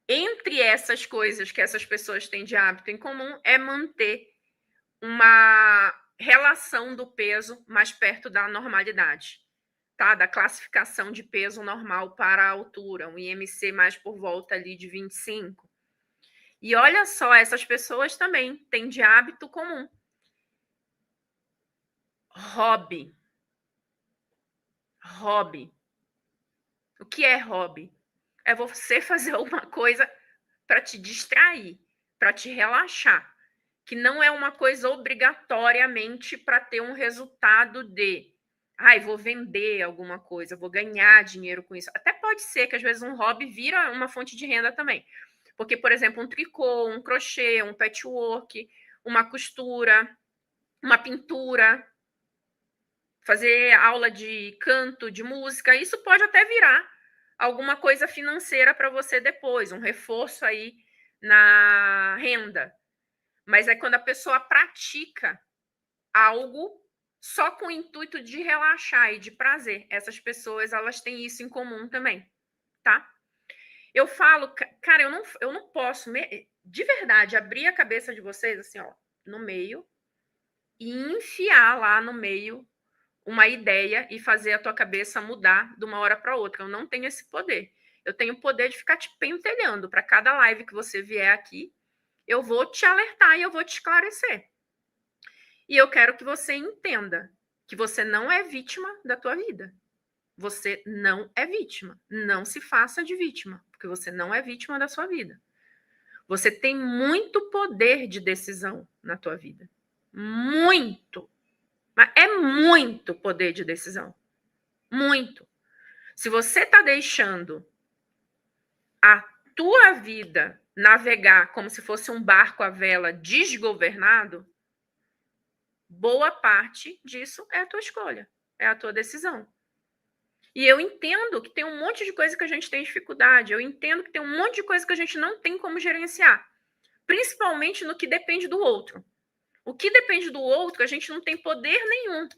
entre essas coisas que essas pessoas têm de hábito em comum é manter uma relação do peso mais perto da normalidade, tá? Da classificação de peso normal para a altura, um IMC mais por volta ali de 25. E olha só, essas pessoas também têm de hábito comum hobby. Hobby. O que é hobby? É você fazer alguma coisa para te distrair, para te relaxar, que não é uma coisa obrigatoriamente para ter um resultado de, vou vender alguma coisa, vou ganhar dinheiro com isso. Até pode ser que às vezes um hobby vira uma fonte de renda também. Porque, por exemplo, um tricô, um crochê, um patchwork, uma costura, uma pintura, fazer aula de canto, de música, isso pode até virar alguma coisa financeira para você depois, um reforço aí na renda. Mas é quando a pessoa pratica algo só com o intuito de relaxar e de prazer. Essas pessoas, elas têm isso em comum também, tá? Eu falo, cara, eu não posso, de verdade, abrir a cabeça de vocês, assim, ó, no meio, e enfiar lá no meio uma ideia e fazer a tua cabeça mudar de uma hora para outra. Eu não tenho esse poder. Eu tenho o poder de ficar te pentelhando. Para cada live que você vier aqui, eu vou te alertar e eu vou te esclarecer. E eu quero que você entenda que você não é vítima da tua vida. Você não é vítima. Não se faça de vítima, porque você não é vítima da sua vida. Você tem muito poder de decisão na tua vida. Muito. Mas é muito poder de decisão. Muito. Se você está deixando a tua vida navegar como se fosse um barco à vela desgovernado, boa parte disso é a tua escolha, é a tua decisão. E eu entendo que tem um monte de coisa que a gente tem dificuldade, eu entendo que tem um monte de coisa que a gente não tem como gerenciar, principalmente no que depende do outro. O que depende do outro, a gente não tem poder nenhum.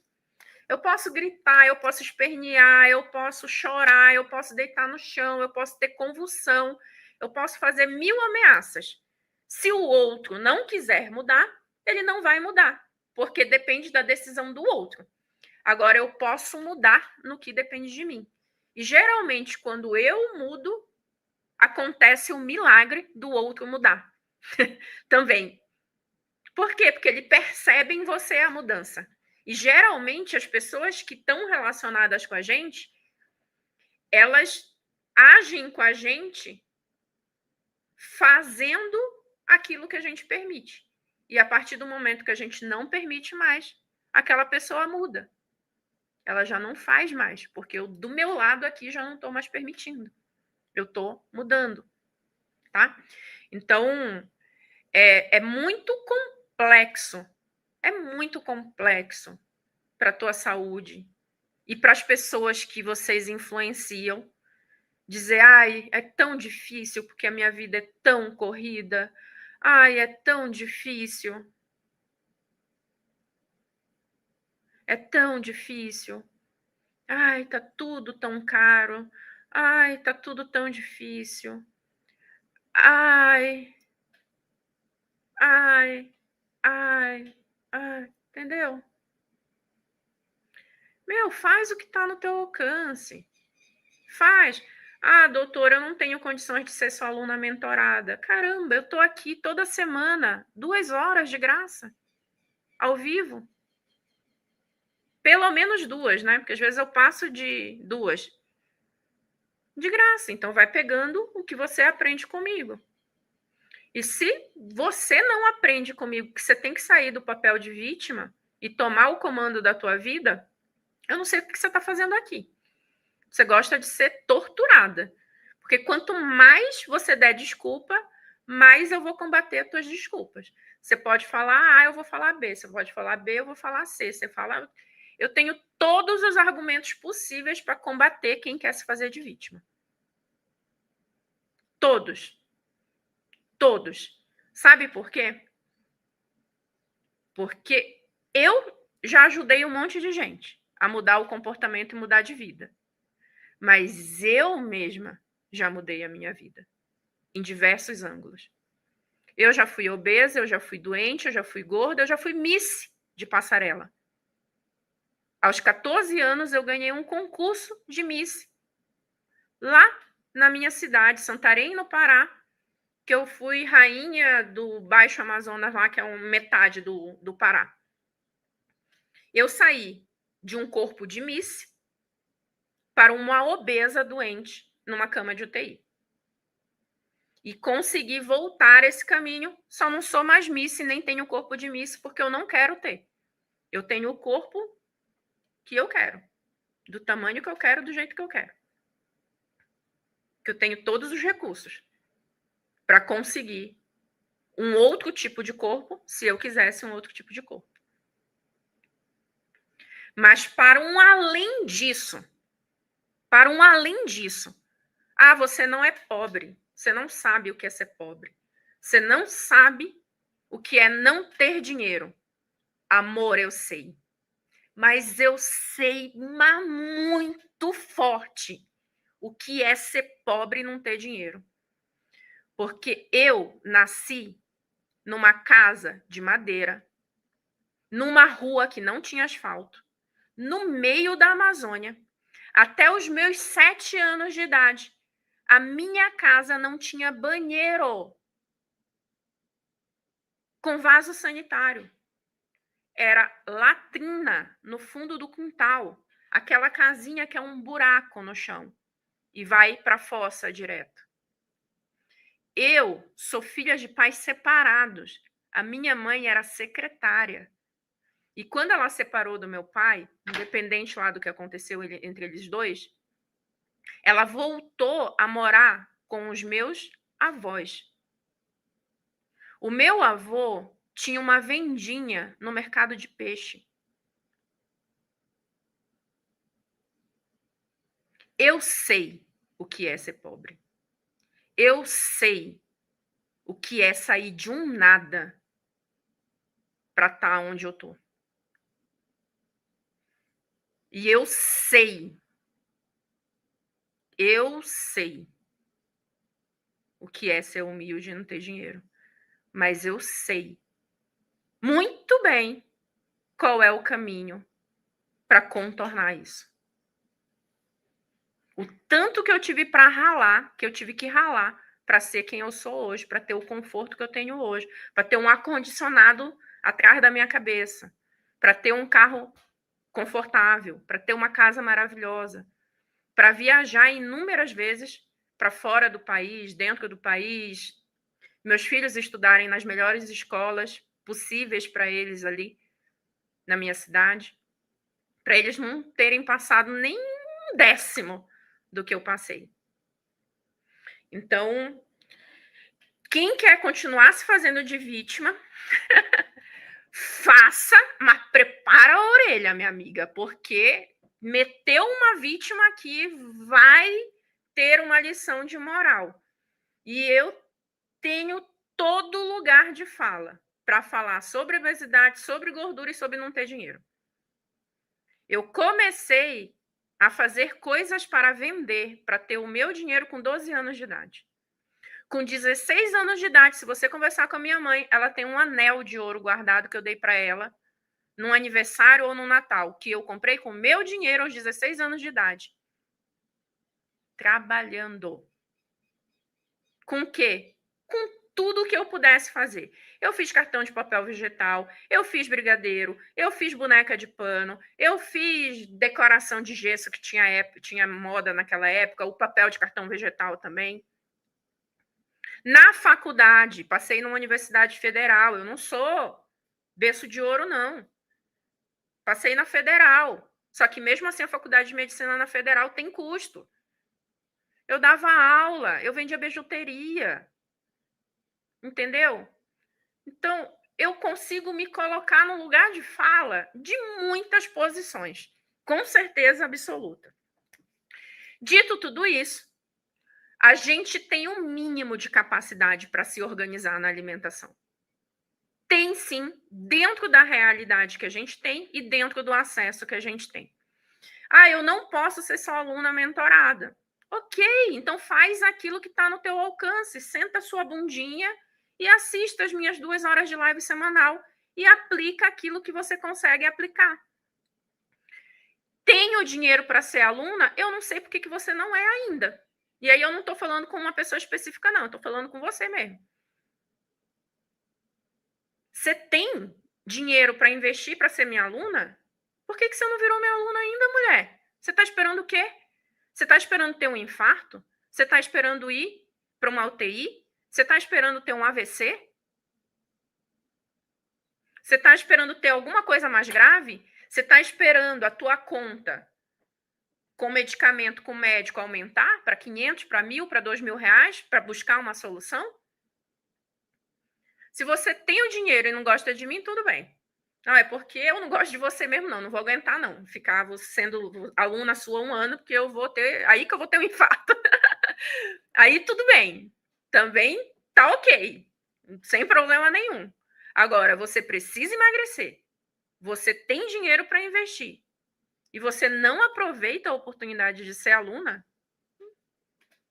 Eu posso gritar, eu posso espernear, eu posso chorar, eu posso deitar no chão, eu posso ter convulsão, eu posso fazer 1000 ameaças. Se o outro não quiser mudar, ele não vai mudar, porque depende da decisão do outro. Agora, eu posso mudar no que depende de mim. E geralmente, quando eu mudo, acontece o milagre do outro mudar. Também. Por quê? Porque ele percebe em você a mudança. E geralmente as pessoas que estão relacionadas com a gente, elas agem com a gente fazendo aquilo que a gente permite. E a partir do momento que a gente não permite mais, aquela pessoa muda. Ela já não faz mais, porque eu, do meu lado aqui, já não estou mais permitindo. Eu estou mudando, tá? Então, é muito complexo. É muito complexo para a tua saúde e para as pessoas que vocês influenciam, dizer, é tão difícil porque a minha vida é tão corrida, é tão difícil, tá tudo tão caro, tá tudo tão difícil, ai, entendeu? Faz o que está no teu alcance. Faz. Doutora, eu não tenho condições de ser sua aluna mentorada. Caramba, eu tô aqui toda semana, 2 horas de graça, ao vivo. Pelo menos 2, né? Porque às vezes eu passo de 2. De graça. Então vai pegando o que você aprende comigo. E se você não aprende comigo que você tem que sair do papel de vítima e tomar o comando da tua vida, eu não sei o que você está fazendo aqui. Você gosta de ser torturada. Porque quanto mais você der desculpa, mais eu vou combater as tuas desculpas. Você pode falar A, eu vou falar B. Você pode falar B, eu vou falar C. Você fala... Eu tenho todos os argumentos possíveis para combater quem quer se fazer de vítima. Todos. Todos. Sabe por quê? Porque eu já ajudei um monte de gente a mudar o comportamento e mudar de vida. Mas eu mesma já mudei a minha vida em diversos ângulos. Eu já fui obesa, eu já fui doente, eu já fui gorda, eu já fui Miss de passarela. Aos 14 anos, eu ganhei um concurso de Miss lá na minha cidade, Santarém, no Pará, que eu fui rainha do Baixo Amazonas lá, que é metade do Pará. Eu saí de um corpo de Miss para uma obesa doente numa cama de UTI. E consegui voltar esse caminho, só não sou mais Miss e nem tenho corpo de Miss, porque eu não quero ter. Eu tenho o corpo que eu quero, do tamanho que eu quero, do jeito que eu quero. Que eu tenho todos os recursos para conseguir um outro tipo de corpo, se eu quisesse um outro tipo de corpo. Mas para um além disso, você não é pobre, você não sabe o que é ser pobre, você não sabe o que é não ter dinheiro. Amor, eu sei, mas eu sei muito forte o que é ser pobre e não ter dinheiro. Porque eu nasci numa casa de madeira, numa rua que não tinha asfalto, no meio da Amazônia. Até os meus 7 anos de idade, a minha casa não tinha banheiro com vaso sanitário. Era latrina no fundo do quintal, aquela casinha que é um buraco no chão e vai para a fossa direto. Eu sou filha de pais separados. A minha mãe era secretária. E quando ela separou do meu pai, independente lá do que aconteceu entre eles dois, ela voltou a morar com os meus avós. O meu avô tinha uma vendinha no mercado de peixe. Eu sei o que é ser pobre. Eu sei o que é sair de um nada para estar onde eu tô. E eu sei o que é ser humilde e não ter dinheiro. Mas eu sei muito bem qual é o caminho para contornar isso. O tanto que eu tive para ralar, que eu tive que ralar para ser quem eu sou hoje, para ter o conforto que eu tenho hoje, para ter um ar-condicionado atrás da minha cabeça, para ter um carro confortável, para ter uma casa maravilhosa, para viajar inúmeras vezes para fora do país, dentro do país, meus filhos estudarem nas melhores escolas possíveis para eles ali na minha cidade, para eles não terem passado nem um décimo do que eu passei. Então, quem quer continuar se fazendo de vítima, faça, mas prepara a orelha, minha amiga, porque meteu uma vítima aqui vai ter uma lição de moral. E eu tenho todo lugar de fala para falar sobre obesidade, sobre gordura e sobre não ter dinheiro. Eu comecei a fazer coisas para vender, para ter o meu dinheiro com 12 anos de idade. Com 16 anos de idade, se você conversar com a minha mãe, ela tem um anel de ouro guardado que eu dei para ela num aniversário ou no Natal, que eu comprei com meu dinheiro aos 16 anos de idade. Trabalhando. Com o quê? Com tudo que eu pudesse fazer. Eu fiz cartão de papel vegetal, eu fiz brigadeiro, eu fiz boneca de pano, eu fiz decoração de gesso que tinha moda naquela época, o papel de cartão vegetal também. Na faculdade, passei numa universidade federal, eu não sou berço de ouro, não. Passei na federal, só que mesmo assim a faculdade de medicina na federal tem custo. Eu dava aula, eu vendia bijuteria, entendeu? Então, eu consigo me colocar no lugar de fala de muitas posições, com certeza absoluta. Dito tudo isso, a gente tem um mínimo de capacidade para se organizar na alimentação. Tem sim, dentro da realidade que a gente tem e dentro do acesso que a gente tem. Ah, eu não posso ser só aluna mentorada. Ok, então faz aquilo que está no teu alcance. Senta a sua bundinha e assista as minhas 2 horas de live semanal e aplica aquilo que você consegue aplicar. Tenho dinheiro para ser aluna? Eu não sei por que você não é ainda. E aí eu não estou falando com uma pessoa específica, não. Estou falando com você mesmo. Você tem dinheiro para investir para ser minha aluna? Por que você não virou minha aluna ainda, mulher? Você está esperando o quê? Você está esperando ter um infarto? Você está esperando ir para uma UTI? Você está esperando ter um AVC? Você está esperando ter alguma coisa mais grave? Você está esperando a tua conta com medicamento com médico aumentar para 500, para 1.000, para 2.000 reais para buscar uma solução? Se você tem o dinheiro e não gosta de mim, tudo bem. Não, é porque eu não gosto de você mesmo, não. Não vou aguentar, não. Ficar sendo aluna sua 1 ano, porque eu vou ter. Aí que eu vou ter um infarto. Aí tudo bem. Também tá ok. Sem problema nenhum. Agora, você precisa emagrecer. Você tem dinheiro para investir. E você não aproveita a oportunidade de ser aluna?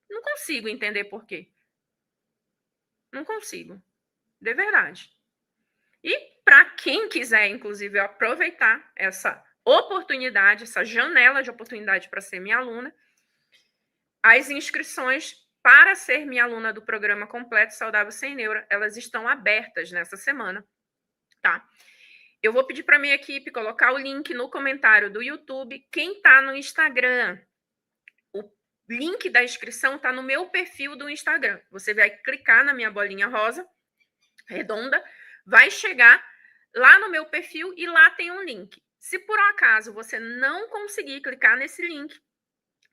Não consigo entender por quê. Não consigo. De verdade. E para quem quiser, inclusive, aproveitar essa oportunidade, essa janela de oportunidade para ser minha aluna, as inscrições para ser minha aluna do programa Completo Saudável Sem Neura, elas estão abertas nessa semana, tá? Eu vou pedir para minha equipe colocar o link no comentário do YouTube. Quem está no Instagram, o link da inscrição está no meu perfil do Instagram. Você vai clicar na minha bolinha rosa, redonda, vai chegar lá no meu perfil e lá tem um link. Se por um acaso você não conseguir clicar nesse link,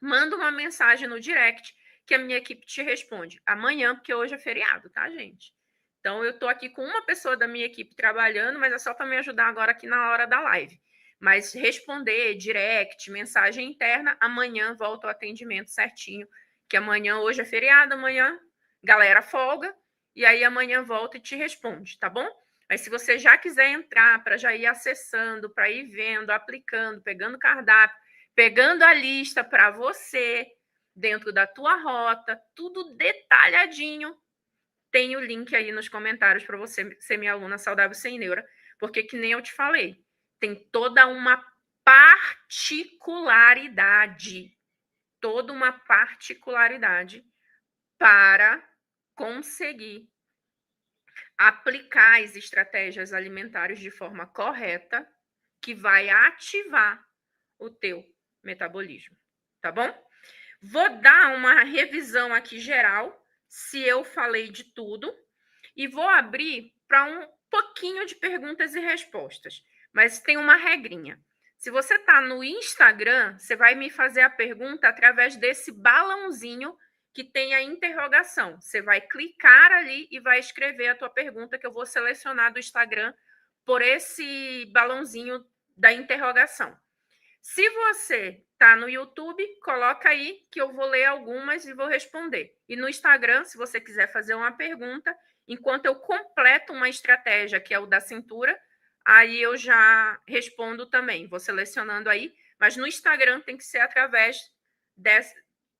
manda uma mensagem no direct que a minha equipe te responde amanhã, porque hoje é feriado, tá, gente? Então eu tô aqui com uma pessoa da minha equipe trabalhando, mas é só para me ajudar agora aqui na hora da live. Mas responder direct, mensagem interna, amanhã volta o atendimento certinho, que amanhã hoje é feriado, amanhã galera folga, e aí amanhã volta e te responde, tá bom? Mas se você já quiser entrar para já ir acessando, para ir vendo, aplicando, pegando cardápio, pegando a lista para você, dentro da tua rota, tudo detalhadinho, tem o link aí nos comentários para você ser minha aluna saudável sem neura, porque que nem eu te falei, tem toda uma particularidade, para conseguir aplicar as estratégias alimentares de forma correta, que vai ativar o teu metabolismo, tá bom? Vou dar uma revisão aqui geral, se eu falei de tudo, e vou abrir para um pouquinho de perguntas e respostas, mas tem uma regrinha. Se você está no Instagram, você vai me fazer a pergunta através desse balãozinho que tem a interrogação. Você vai clicar ali e vai escrever a tua pergunta, que eu vou selecionar do Instagram por esse balãozinho da interrogação. Se você está no YouTube, coloca aí que eu vou ler algumas e vou responder. E no Instagram, se você quiser fazer uma pergunta, enquanto eu completo uma estratégia, que é o da cintura, aí eu já respondo também. Vou selecionando aí, mas no Instagram tem que ser através dessa.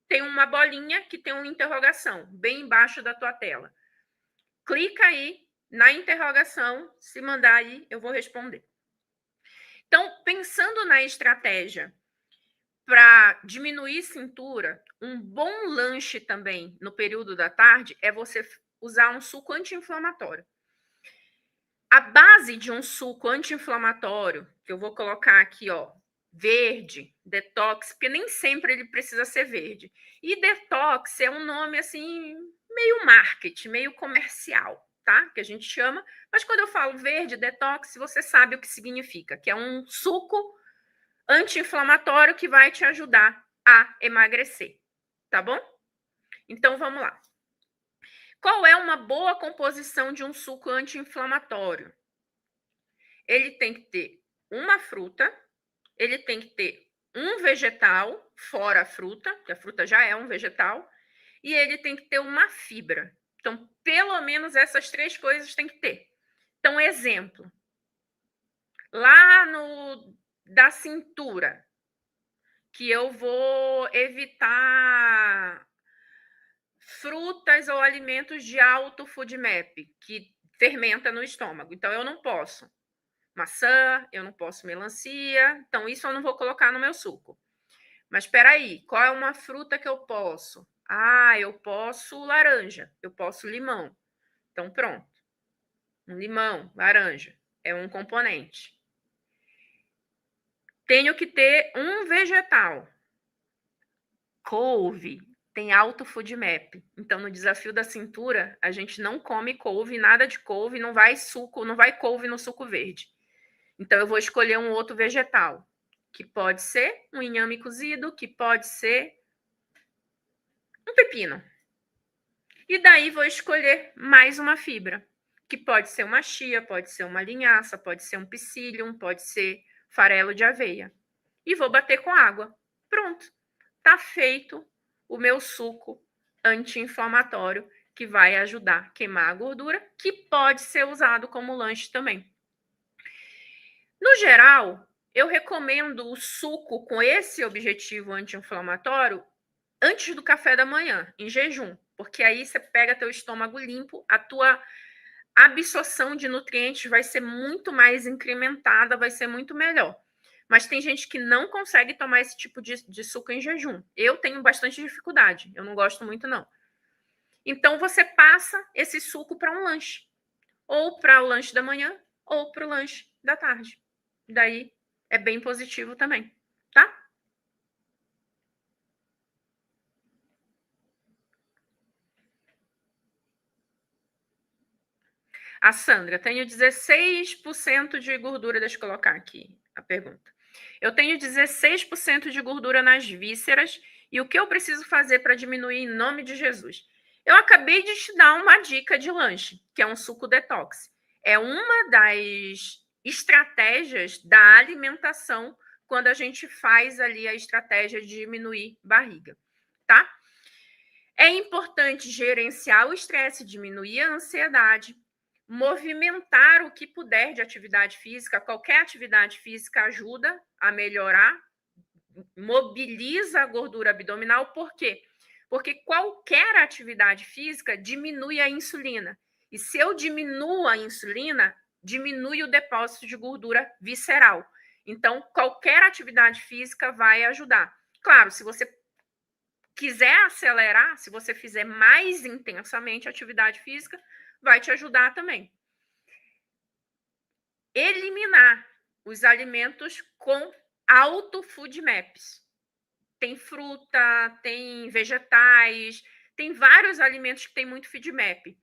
Tem uma bolinha que tem uma interrogação bem embaixo da tua tela. Clica aí na interrogação, se mandar aí, eu vou responder. Então, pensando na estratégia para diminuir cintura, um bom lanche também no período da tarde é você usar um suco anti-inflamatório. A base de um suco anti-inflamatório, que eu vou colocar aqui, ó, verde, detox, porque nem sempre ele precisa ser verde. E detox é um nome assim meio marketing, meio comercial, tá? Que a gente chama, mas quando eu falo verde, detox, você sabe o que significa, que é um suco anti-inflamatório que vai te ajudar a emagrecer, tá bom? Então vamos lá. Qual é uma boa composição de um suco anti-inflamatório? Ele tem que ter uma fruta, ele tem que ter um vegetal, fora a fruta, que a fruta já é um vegetal, e ele tem que ter uma fibra. Então, pelo menos essas 3 coisas tem que ter. Então, Então, exemplo. Lá da cintura, que eu vou evitar frutas ou alimentos de alto FODMAP, que fermenta no estômago. Então, eu não posso maçã, eu não posso melancia, então isso eu não vou colocar no meu suco. Mas espera aí, qual é uma fruta que eu posso? Ah, eu posso laranja, eu posso limão. Então, pronto. Um limão, laranja, é um componente. Tenho que ter um vegetal. Couve tem alto FODMAP. Então, no desafio da cintura, a gente não come couve, nada de couve, não vai couve no suco verde. Então, eu vou escolher um outro vegetal, que pode ser um inhame cozido, que pode ser um pepino. E daí vou escolher mais uma fibra, que pode ser uma chia, pode ser uma linhaça, pode ser um psyllium, pode ser farelo de aveia. E vou bater com água. Pronto. Tá feito o meu suco anti-inflamatório, que vai ajudar a queimar a gordura, que pode ser usado como lanche também. No geral, eu recomendo o suco com esse objetivo anti-inflamatório antes do café da manhã, em jejum, porque aí você pega teu estômago limpo, a tua absorção de nutrientes vai ser muito mais incrementada, vai ser muito melhor. Mas tem gente que não consegue tomar esse tipo de suco em jejum. Eu tenho bastante dificuldade, eu não gosto muito, não. Então, você passa esse suco para um lanche. Ou para o lanche da manhã, ou para o lanche da tarde. Daí, é bem positivo também, tá? A Sandra, tenho 16% de gordura, deixa eu colocar aqui a pergunta. Eu tenho 16% de gordura nas vísceras e o que eu preciso fazer para diminuir em nome de Jesus? Eu acabei de te dar uma dica de lanche, que é um suco detox. É uma das estratégias da alimentação quando a gente faz ali a estratégia de diminuir barriga, tá? É importante gerenciar o estresse, diminuir a ansiedade, movimentar o que puder de atividade física. Qualquer atividade física ajuda a melhorar, mobiliza a gordura abdominal. Por quê? Porque qualquer atividade física diminui a insulina. E se eu diminuo a insulina, diminui o depósito de gordura visceral. Então, qualquer atividade física vai ajudar. Claro, se você quiser acelerar, se você fizer mais intensamente a atividade física, vai te ajudar também. Eliminar os alimentos com alto FODMAPs. Tem fruta, tem vegetais, tem vários alimentos que tem muito FODMAP.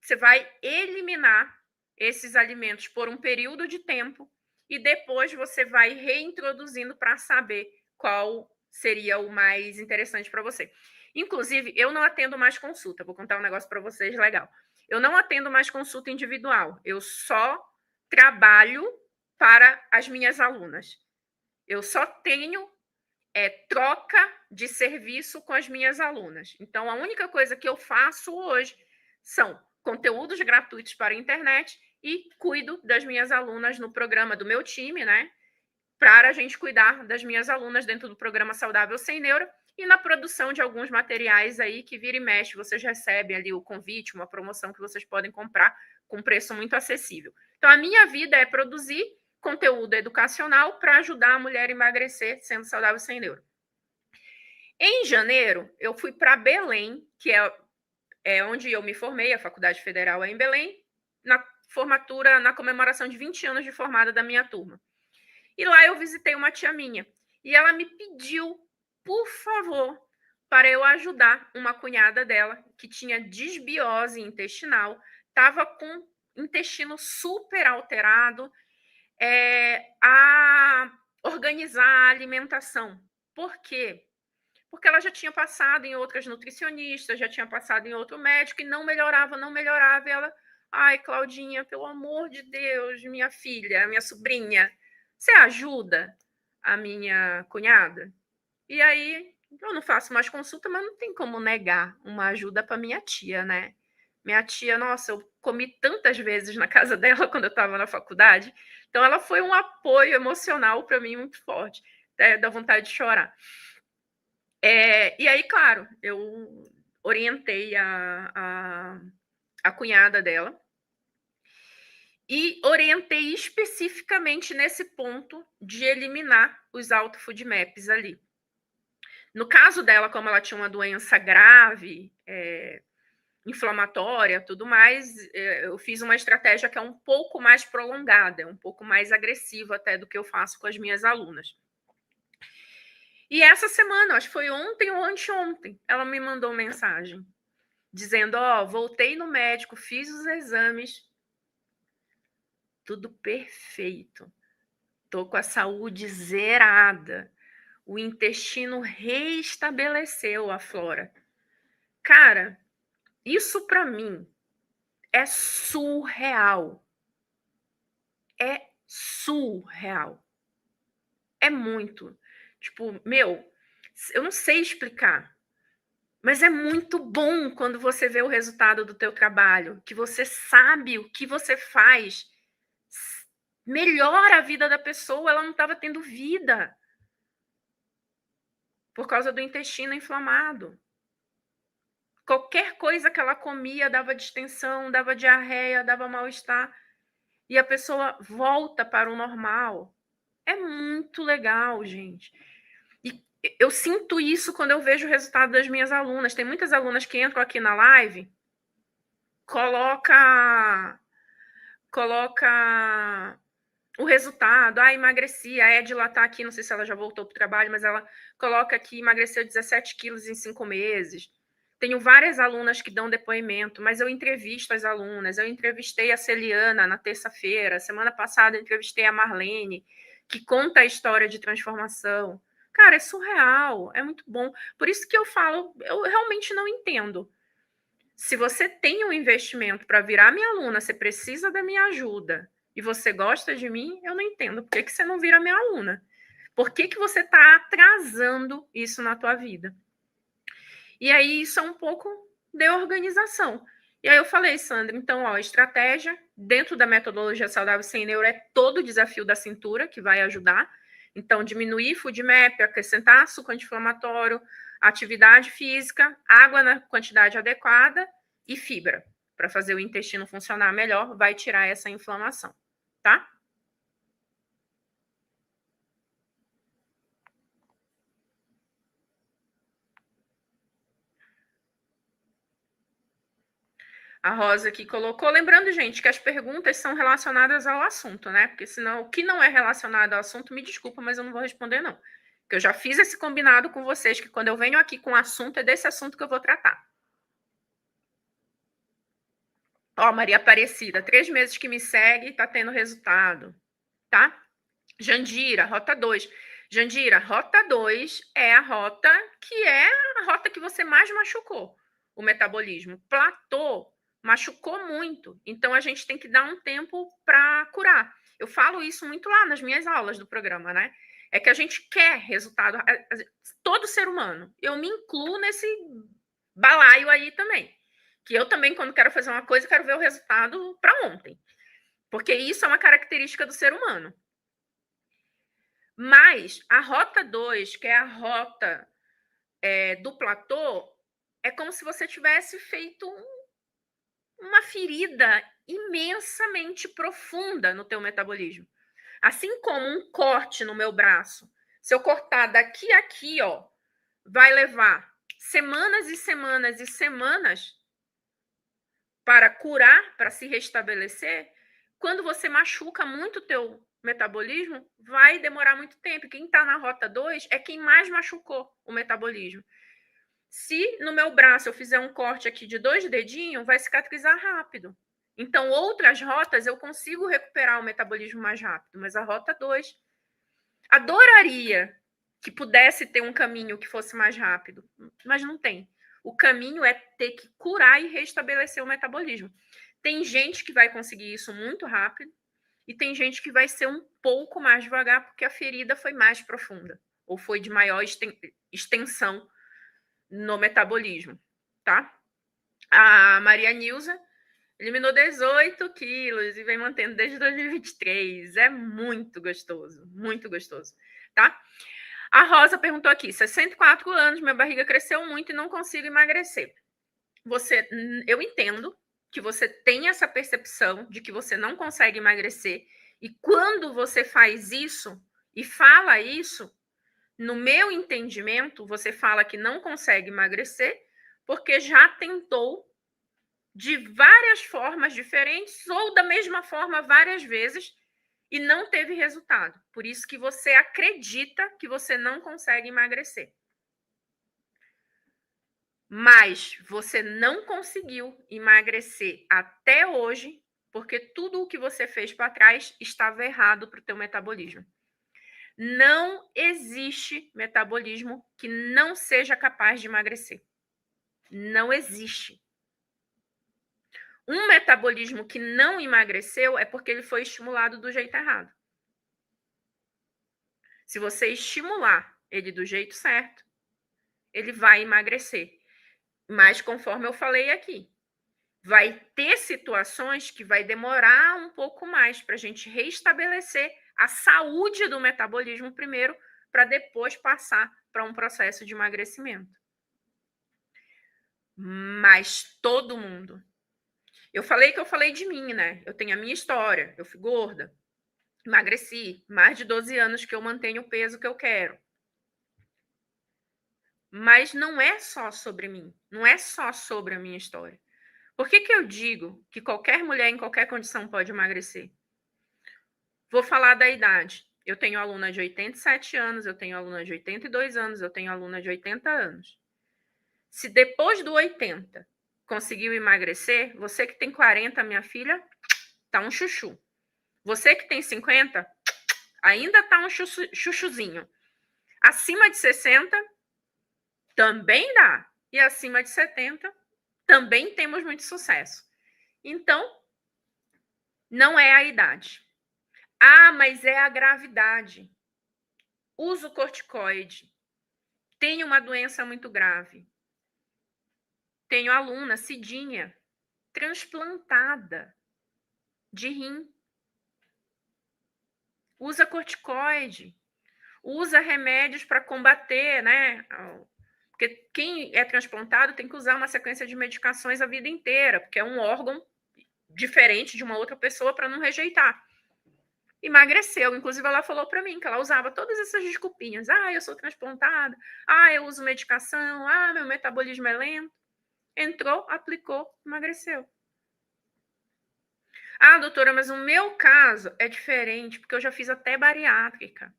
Você vai eliminar esses alimentos por um período de tempo e depois você vai reintroduzindo para saber qual seria o mais interessante para você. Inclusive, eu não atendo mais consulta. Vou contar um negócio para vocês legal. Eu não atendo mais consulta individual. Eu só trabalho para as minhas alunas. Eu só tenho troca de serviço com as minhas alunas. Então, a única coisa que eu faço hoje são conteúdos gratuitos para a internet e cuido das minhas alunas no programa do meu time, né? Para a gente cuidar das minhas alunas dentro do programa Saudável Sem Neuro e na produção de alguns materiais aí que vira e mexe, vocês recebem ali o convite, uma promoção que vocês podem comprar com preço muito acessível. Então, a minha vida é produzir conteúdo educacional para ajudar a mulher a emagrecer sendo saudável sem neuro. Em janeiro, eu fui para Belém, que é onde eu me formei, a Faculdade Federal é em Belém, na formatura, na comemoração de 20 anos de formada da minha turma. E lá eu visitei uma tia minha. E ela me pediu, por favor, para eu ajudar uma cunhada dela, que tinha disbiose intestinal, estava com intestino super alterado, a organizar a alimentação. Por quê? Porque ela já tinha passado em outras nutricionistas, já tinha passado em outro médico e não melhorava. E ela, ai, Claudinha, pelo amor de Deus, minha filha, minha sobrinha, você ajuda a minha cunhada? E aí, eu não faço mais consulta, mas não tem como negar uma ajuda para minha tia, né? Minha tia, nossa, eu comi tantas vezes na casa dela quando eu estava na faculdade. Então, ela foi um apoio emocional para mim muito forte. Até dá vontade de chorar. E aí, claro, eu orientei a cunhada dela e orientei especificamente nesse ponto de eliminar os auto-foodmaps ali. No caso dela, como ela tinha uma doença grave, inflamatória, tudo mais, eu fiz uma estratégia que é um pouco mais prolongada, um pouco mais agressiva até do que eu faço com as minhas alunas. E essa semana, acho que foi ontem ou anteontem, ela me mandou mensagem dizendo, voltei no médico, fiz os exames, tudo perfeito. Tô com a saúde zerada. O intestino reestabeleceu a flora. Cara, isso para mim é surreal. É surreal. É muito. Tipo, eu não sei explicar, mas é muito bom quando você vê o resultado do teu trabalho, que você sabe o que você faz melhora a vida da pessoa, ela não estava tendo vida por causa do intestino inflamado. Qualquer coisa que ela comia dava distensão, dava diarreia, dava mal-estar. E a pessoa volta para o normal. É muito legal, gente. E eu sinto isso quando eu vejo o resultado das minhas alunas. Tem muitas alunas que entram aqui na live, coloca o resultado. Emagreci. A Edila tá aqui, não sei se ela já voltou para o trabalho, mas ela coloca aqui, emagreceu 17 quilos em 5 meses. Tenho várias alunas que dão depoimento, mas eu entrevisto as alunas. Eu entrevistei a Celiana na terça-feira. Semana passada eu entrevistei a Marlene, que conta a história de transformação. Cara, é surreal, é muito bom. Por isso que eu falo, eu realmente não entendo. Se você tem um investimento para virar minha aluna, você precisa da minha ajuda e você gosta de mim, eu não entendo. Por que você não vira minha aluna? Por que você está atrasando isso na tua vida? E aí isso é um pouco de organização. E aí eu falei, Sandra, então, estratégia dentro da metodologia saudável sem neuro é todo o desafio da cintura que vai ajudar. Então, diminuir FODMAP, acrescentar açúcar anti-inflamatório, atividade física, água na quantidade adequada e fibra, para fazer o intestino funcionar melhor, vai tirar essa inflamação, tá? A Rosa aqui colocou. Lembrando, gente, que as perguntas são relacionadas ao assunto, né? Porque senão o que não é relacionado ao assunto, me desculpa, mas eu não vou responder, não. Porque eu já fiz esse combinado com vocês, que quando eu venho aqui com assunto, é desse assunto que eu vou tratar. Maria Aparecida, 3 meses que me segue, tá tendo resultado, tá? Jandira, rota 2. Jandira, rota 2 é a rota que você mais machucou o metabolismo. Platô machucou muito, então a gente tem que dar um tempo para curar. Eu falo isso muito lá nas minhas aulas do programa, né? É que a gente quer resultado, todo ser humano. Eu me incluo nesse balaio aí também. Que eu também, quando quero fazer uma coisa, quero ver o resultado para ontem. Porque isso é uma característica do ser humano. Mas a rota 2, que é a rota do platô, é como se você tivesse feito uma ferida imensamente profunda no teu metabolismo. Assim como um corte no meu braço. Se eu cortar daqui a aqui, vai levar semanas e semanas e semanas para curar, para se restabelecer. Quando você machuca muito o teu metabolismo, vai demorar muito tempo. Quem está na rota 2 é quem mais machucou o metabolismo. Se no meu braço eu fizer um corte aqui de 2 dedinhos, vai cicatrizar rápido. Então, outras rotas eu consigo recuperar o metabolismo mais rápido, mas a rota 2, adoraria que pudesse ter um caminho que fosse mais rápido, mas não tem. O caminho é ter que curar e restabelecer o metabolismo. Tem gente que vai conseguir isso muito rápido e tem gente que vai ser um pouco mais devagar porque a ferida foi mais profunda ou foi de maior extensão no metabolismo, tá? A Maria Nilza eliminou 18 quilos e vem mantendo desde 2023. É muito gostoso, tá? A Rosa perguntou aqui, 64 anos, minha barriga cresceu muito e não consigo emagrecer. Eu entendo que você tem essa percepção de que você não consegue emagrecer, e quando você faz isso e fala isso, no meu entendimento, você fala que não consegue emagrecer porque já tentou de várias formas diferentes ou da mesma forma várias vezes e não teve resultado. Por isso que você acredita que você não consegue emagrecer. Mas você não conseguiu emagrecer até hoje porque tudo o que você fez para trás estava errado para o teu metabolismo. Não existe metabolismo que não seja capaz de emagrecer. Não existe. Um metabolismo que não emagreceu é porque ele foi estimulado do jeito errado. Se você estimular ele do jeito certo, ele vai emagrecer. Mas conforme eu falei aqui, vai ter situações que vai demorar um pouco mais para a gente restabelecer a saúde do metabolismo primeiro, para depois passar para um processo de emagrecimento. Mas todo mundo. Eu falei de mim, né? Eu tenho a minha história. Eu fui gorda, emagreci, mais de 12 anos que eu mantenho o peso que eu quero. Mas não é só sobre mim, não é só sobre a minha história. Por que eu digo que qualquer mulher em qualquer condição pode emagrecer? Vou falar da idade. Eu tenho aluna de 87 anos, eu tenho aluna de 82 anos, eu tenho aluna de 80 anos. Se depois do 80 conseguiu emagrecer, você que tem 40, minha filha, tá um chuchu. Você que tem 50, ainda tá um chuchuzinho. Acima de 60, também dá. E acima de 70, também temos muito sucesso. Então, não é a idade. Ah, mas é a gravidade. Uso corticoide. Tenho uma doença muito grave. Tenho aluna, Cidinha, transplantada de rim. Usa corticoide. Usa remédios para combater, né? Porque quem é transplantado tem que usar uma sequência de medicações a vida inteira, porque é um órgão diferente de uma outra pessoa para não rejeitar. Emagreceu. Inclusive, ela falou para mim que ela usava todas essas desculpinhas. Ah, eu sou transplantada. Ah, eu uso medicação. Ah, meu metabolismo é lento. Entrou, aplicou, emagreceu. Ah, doutora, mas o meu caso é diferente, porque eu já fiz até bariátrica.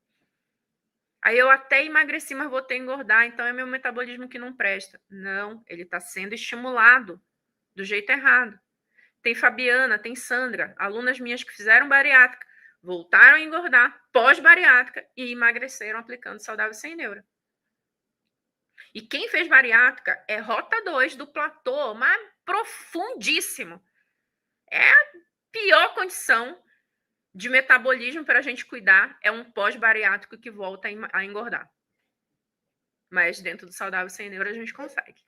Aí eu até emagreci, mas vou ter que engordar, então é meu metabolismo que não presta. Não, ele está sendo estimulado do jeito errado. Tem Fabiana, tem Sandra, alunas minhas que fizeram bariátrica, voltaram a engordar pós-bariátrica e emagreceram aplicando saudável sem neura. E quem fez bariátrica é rota 2 do platô, mas profundíssimo. É a pior condição de metabolismo para a gente cuidar, é um pós-bariátrico que volta a engordar. Mas dentro do saudável sem neura a gente consegue.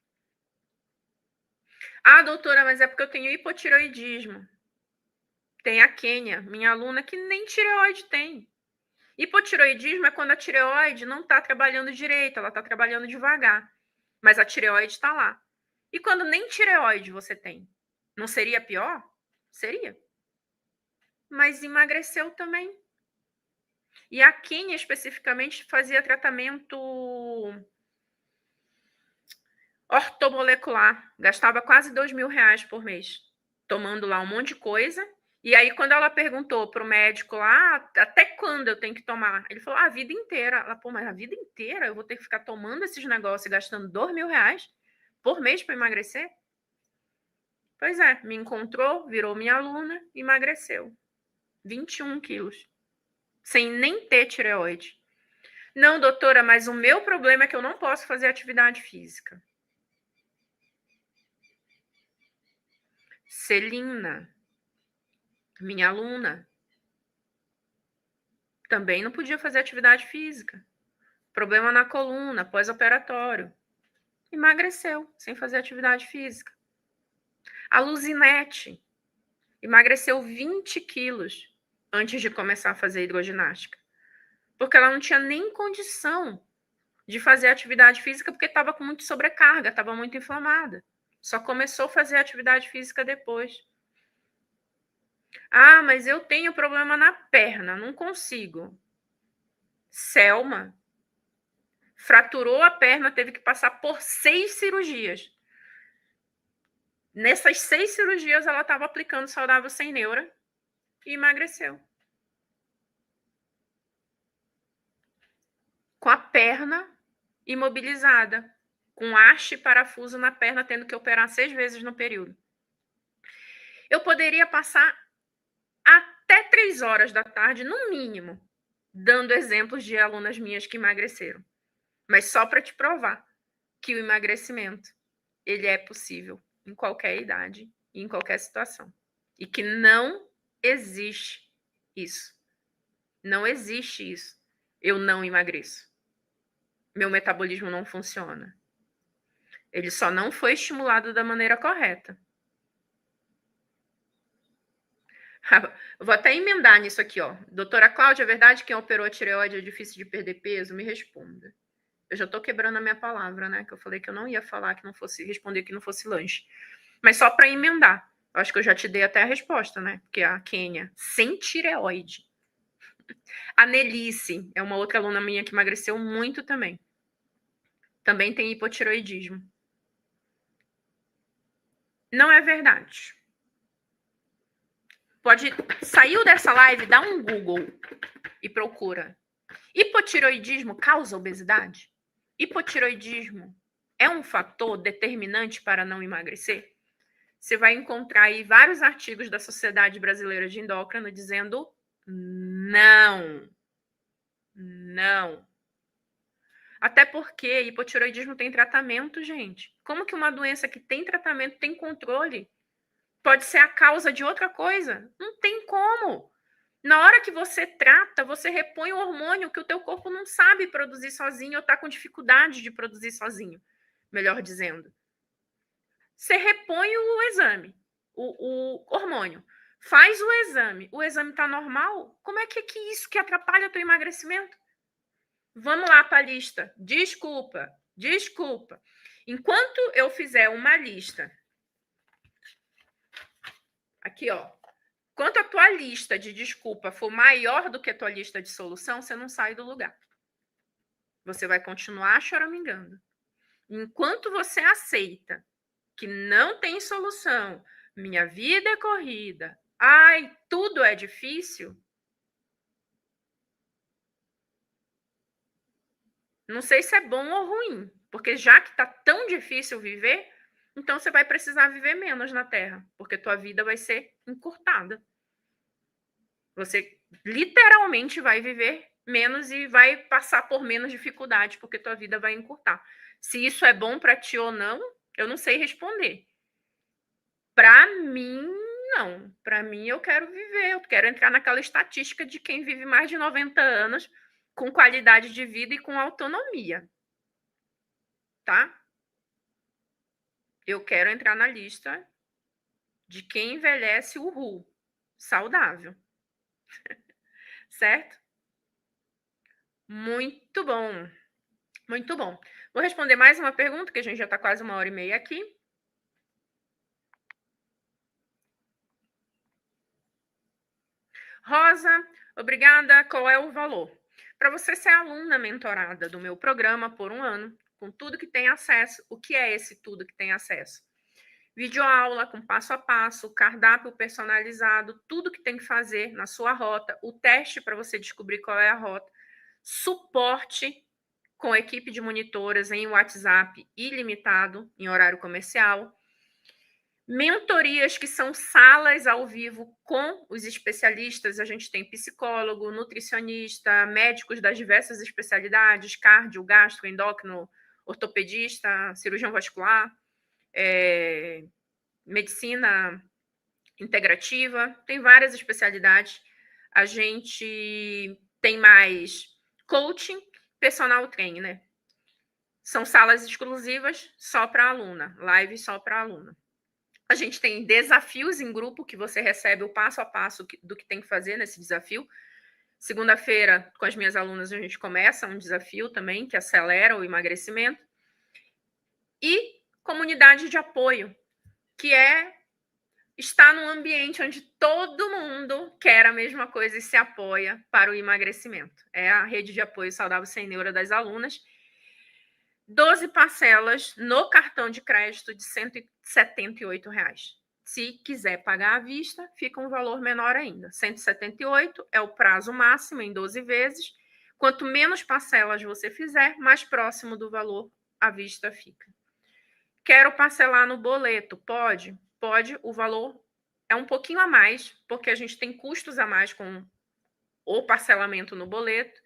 Ah, doutora, mas é porque eu tenho hipotireoidismo. Tem a Kênia, minha aluna, que nem tireoide tem. Hipotireoidismo é quando a tireoide não está trabalhando direito, ela está trabalhando devagar. Mas a tireoide está lá. E quando nem tireoide você tem, não seria pior? Seria. Mas emagreceu também. E a Kênia, especificamente, fazia tratamento ortomolecular. Gastava quase R$2.000 por mês, tomando lá um monte de coisa. E aí, quando ela perguntou para o médico lá, até quando eu tenho que tomar? Ele falou, a vida inteira. Ela, pô, mas a vida inteira eu vou ter que ficar tomando esses negócios e gastando R$2.000 por mês para emagrecer? Pois é, me encontrou, virou minha aluna, emagreceu. 21 quilos. Sem nem ter tireoide. Não, doutora, mas o meu problema é que eu não posso fazer atividade física. Celina, minha aluna, também não podia fazer atividade física. Problema na coluna, pós-operatório. Emagreceu, sem fazer atividade física. A Luzinete emagreceu 20 quilos antes de começar a fazer hidroginástica. Porque ela não tinha nem condição de fazer atividade física porque estava com muita sobrecarga, estava muito inflamada. Só começou a fazer atividade física depois. Ah, mas eu tenho problema na perna, não consigo. Selma fraturou a perna, teve que passar por 6 cirurgias. Nessas 6 cirurgias, ela estava aplicando saudável sem neura e emagreceu. Com a perna imobilizada, com haste e parafuso na perna, tendo que operar 6 vezes no período. Eu poderia passar até 3 horas da tarde, no mínimo, dando exemplos de alunas minhas que emagreceram. Mas só para te provar que o emagrecimento, ele é possível em qualquer idade e em qualquer situação. E que não existe isso. Não existe isso. Eu não emagreço. Meu metabolismo não funciona. Ele só não foi estimulado da maneira correta. Vou até emendar nisso aqui, ó. Doutora Cláudia, é verdade que quem operou a tireoide é difícil de perder peso? Me responda. Eu já estou quebrando a minha palavra, né? Que eu falei que eu não ia falar que não fosse, responder que não fosse lanche. Mas só para emendar. Eu acho que eu já te dei até a resposta, né? Porque a Kênia, sem tireoide. A Nelice é uma outra aluna minha que emagreceu muito também. Também tem hipotireoidismo. Não é verdade. Pode saiu dessa live, dá um Google e procura. Hipotireoidismo causa obesidade? Hipotireoidismo é um fator determinante para não emagrecer? Você vai encontrar aí vários artigos da Sociedade Brasileira de Endócrino dizendo não. Não. Até porque hipotireoidismo tem tratamento, gente. Como que uma doença que tem tratamento tem controle? Pode ser a causa de outra coisa. Não tem como. Na hora que você trata, você repõe o hormônio que o teu corpo não sabe produzir sozinho ou está com dificuldade de produzir sozinho, melhor dizendo. Você repõe o exame, o hormônio. Faz o exame está normal? Como é que isso que atrapalha o teu emagrecimento? Vamos lá para a lista. Desculpa. Enquanto eu fizer uma lista, aqui, ó. Enquanto a tua lista de desculpa for maior do que a tua lista de solução, você não sai do lugar. Você vai continuar choramingando. Enquanto você aceita que não tem solução, minha vida é corrida, ai, tudo é difícil, não sei se é bom ou ruim, porque já que tá tão difícil viver, então você vai precisar viver menos na Terra, porque tua vida vai ser encurtada. Você literalmente vai viver menos e vai passar por menos dificuldade, porque tua vida vai encurtar. Se isso é bom para ti ou não, eu não sei responder. Para mim, não. Para mim, eu quero viver, eu quero entrar naquela estatística de quem vive mais de 90 anos com qualidade de vida e com autonomia. Tá? Eu quero entrar na lista de quem envelhece saudável. Certo? Muito bom. Muito bom. Vou responder mais uma pergunta, que a gente já está quase 1h30 aqui. Rosa, obrigada. Qual é o valor? Para você ser aluna mentorada do meu programa por 1 ano, com tudo que tem acesso. O que é esse tudo que tem acesso? Videoaula com passo a passo, cardápio personalizado, tudo que tem que fazer na sua rota, o teste para você descobrir qual é a rota, suporte com equipe de monitoras em WhatsApp ilimitado, em horário comercial, mentorias que são salas ao vivo com os especialistas, a gente tem psicólogo, nutricionista, médicos das diversas especialidades, cardio, gastro, endócrino, ortopedista, cirurgião vascular, medicina integrativa, tem várias especialidades. A gente tem mais coaching, personal training, né? São salas exclusivas só para aluna, live só para aluna. A gente tem desafios em grupo, que você recebe o passo a passo do que tem que fazer nesse desafio. Segunda-feira, com as minhas alunas, a gente começa um desafio também, que acelera o emagrecimento. E comunidade de apoio, que é estar num ambiente onde todo mundo quer a mesma coisa e se apoia para o emagrecimento. É a rede de apoio saudável sem neura das alunas. 12 parcelas no cartão de crédito de R$ 178. Se quiser pagar à vista, fica um valor menor ainda. 178 é o prazo máximo em 12 vezes. Quanto menos parcelas você fizer, mais próximo do valor à vista fica. Quero parcelar no boleto? Pode? Pode. O valor é um pouquinho a mais, porque a gente tem custos a mais com o parcelamento no boleto.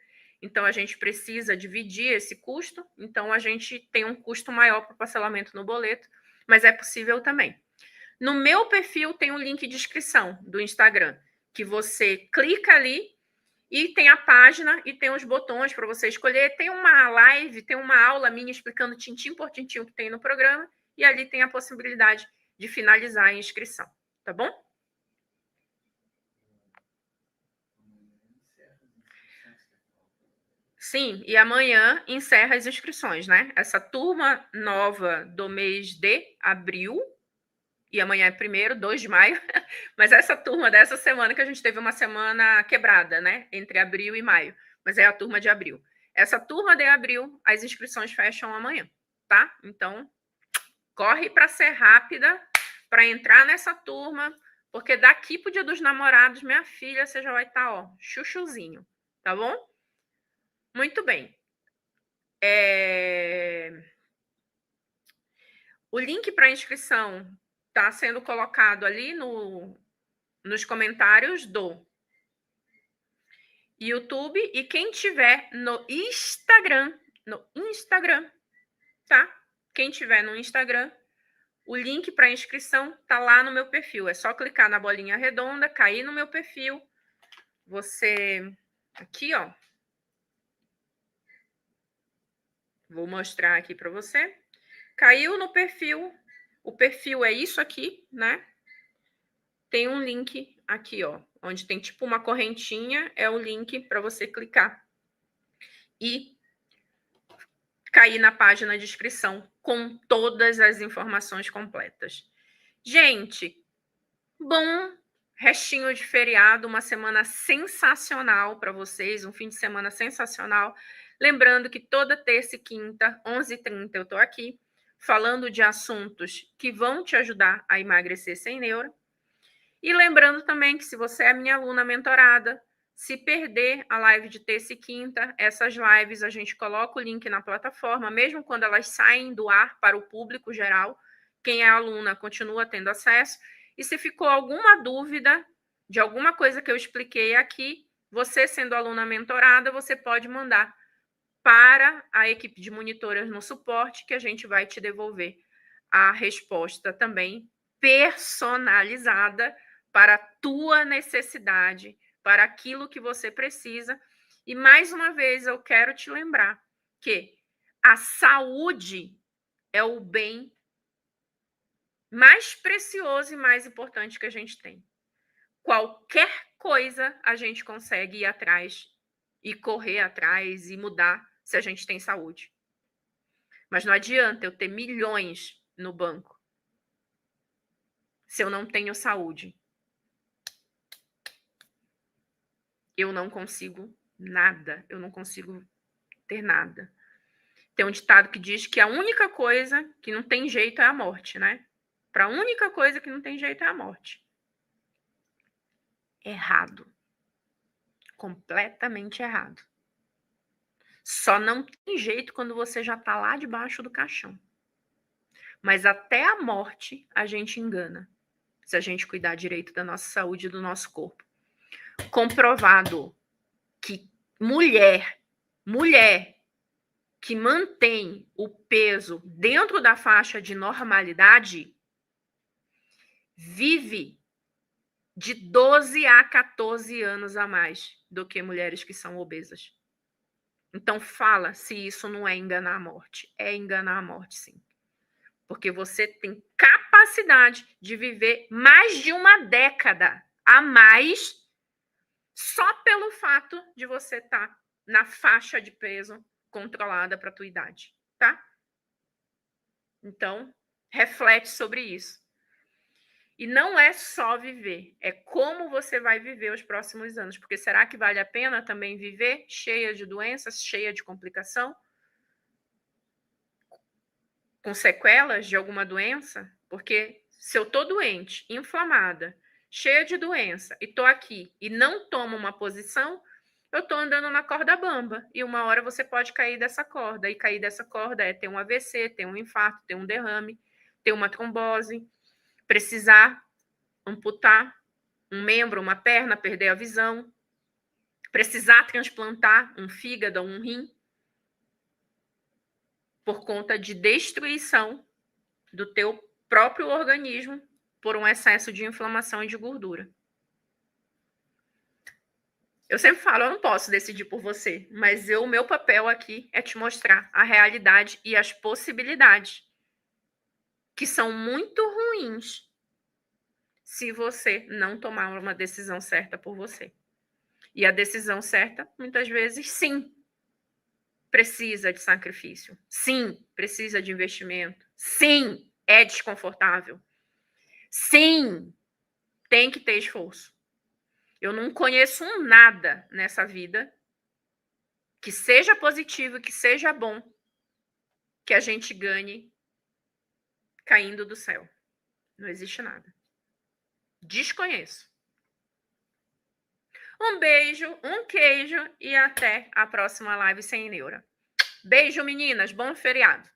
Então, a gente precisa dividir esse custo. Então, a gente tem um custo maior para o parcelamento no boleto, mas é possível também. No meu perfil tem um link de inscrição do Instagram, que você clica ali e tem a página e tem os botões para você escolher. Tem uma live, tem uma aula minha explicando tintim por tintim o que tem no programa, e ali tem a possibilidade de finalizar a inscrição, tá bom? Sim, e amanhã encerra as inscrições, né? Essa turma nova do mês de abril, e amanhã é 1º, 2 de maio, mas essa turma dessa semana, que a gente teve uma semana quebrada, né? Entre abril e maio, mas é a turma de abril. Essa turma de abril, as inscrições fecham amanhã, tá? Então, corre para ser rápida, para entrar nessa turma, porque daqui pro Dia dos Namorados, minha filha, você já vai estar, ó, chuchuzinho, tá bom? Muito bem. O link para inscrição está sendo colocado ali nos comentários do YouTube, e quem tiver no Instagram, tá? Quem tiver no Instagram, o link para inscrição tá lá no meu perfil. É só clicar na bolinha redonda, cair no meu perfil. Você aqui, ó. Vou mostrar aqui para você. Caiu no perfil. O perfil é isso aqui, né? Tem um link aqui, ó, onde tem tipo uma correntinha, é o link para você clicar e cair na página de inscrição com todas as informações completas. Gente, bom restinho de feriado, uma semana sensacional para vocês, um fim de semana sensacional. Lembrando que toda terça e quinta, 11h30, eu estou aqui falando de assuntos que vão te ajudar a emagrecer sem neura. E lembrando também que se você é minha aluna mentorada, se perder a live de terça e quinta, essas lives a gente coloca o link na plataforma, mesmo quando elas saem do ar para o público geral, quem é aluna continua tendo acesso. E se ficou alguma dúvida de alguma coisa que eu expliquei aqui, você sendo aluna mentorada, você pode mandar para a equipe de monitoras no suporte, que a gente vai te devolver a resposta também personalizada para a tua necessidade, para aquilo que você precisa. E mais uma vez eu quero te lembrar que a saúde é o bem mais precioso e mais importante que a gente tem. Qualquer coisa a gente consegue ir atrás e correr atrás e mudar se a gente tem saúde. Mas não adianta eu ter milhões no banco se eu não tenho saúde. Eu não consigo nada, eu não consigo ter nada. Tem um ditado que diz que a única coisa que não tem jeito é a morte, né? Para a única coisa que não tem jeito é a morte. Errado. Completamente errado. Só não tem jeito quando você já está lá debaixo do caixão. Mas até a morte a gente engana, se a gente cuidar direito da nossa saúde e do nosso corpo. Comprovado que mulher que mantém o peso dentro da faixa de normalidade vive de 12 a 14 anos a mais do que mulheres que são obesas. Então fala se isso não é enganar a morte. É enganar a morte, sim. Porque você tem capacidade capacidade de viver mais de uma década a mais só pelo fato de você estar na faixa de peso controlada para a tua idade, tá? Então, reflete sobre isso. E não é só viver, é como você vai viver os próximos anos. Porque será que vale a pena também viver cheia de doenças, cheia de complicação? Com sequelas de alguma doença? Porque se eu tô doente, inflamada, cheia de doença, e tô aqui e não tomo uma posição, eu tô andando na corda bamba. E uma hora você pode cair dessa corda. E cair dessa corda é ter um AVC, ter um infarto, ter um derrame, ter uma trombose, precisar amputar um membro, uma perna, perder a visão, precisar transplantar um fígado ou um rim por conta de destruição do teu próprio organismo por um excesso de inflamação e de gordura. Eu sempre falo, eu não posso decidir por você, mas o meu papel aqui é te mostrar a realidade e as possibilidades, que são muito ruins se você não tomar uma decisão certa por você. E a decisão certa, muitas vezes, sim, precisa de sacrifício. Sim, precisa de investimento. Sim, é desconfortável. Sim, tem que ter esforço. Eu não conheço nada nessa vida que seja positivo, que seja bom, que a gente ganhe caindo do céu. Não existe nada. Desconheço. Um beijo, um queijo e até a próxima live sem neura. Beijo, meninas. Bom feriado.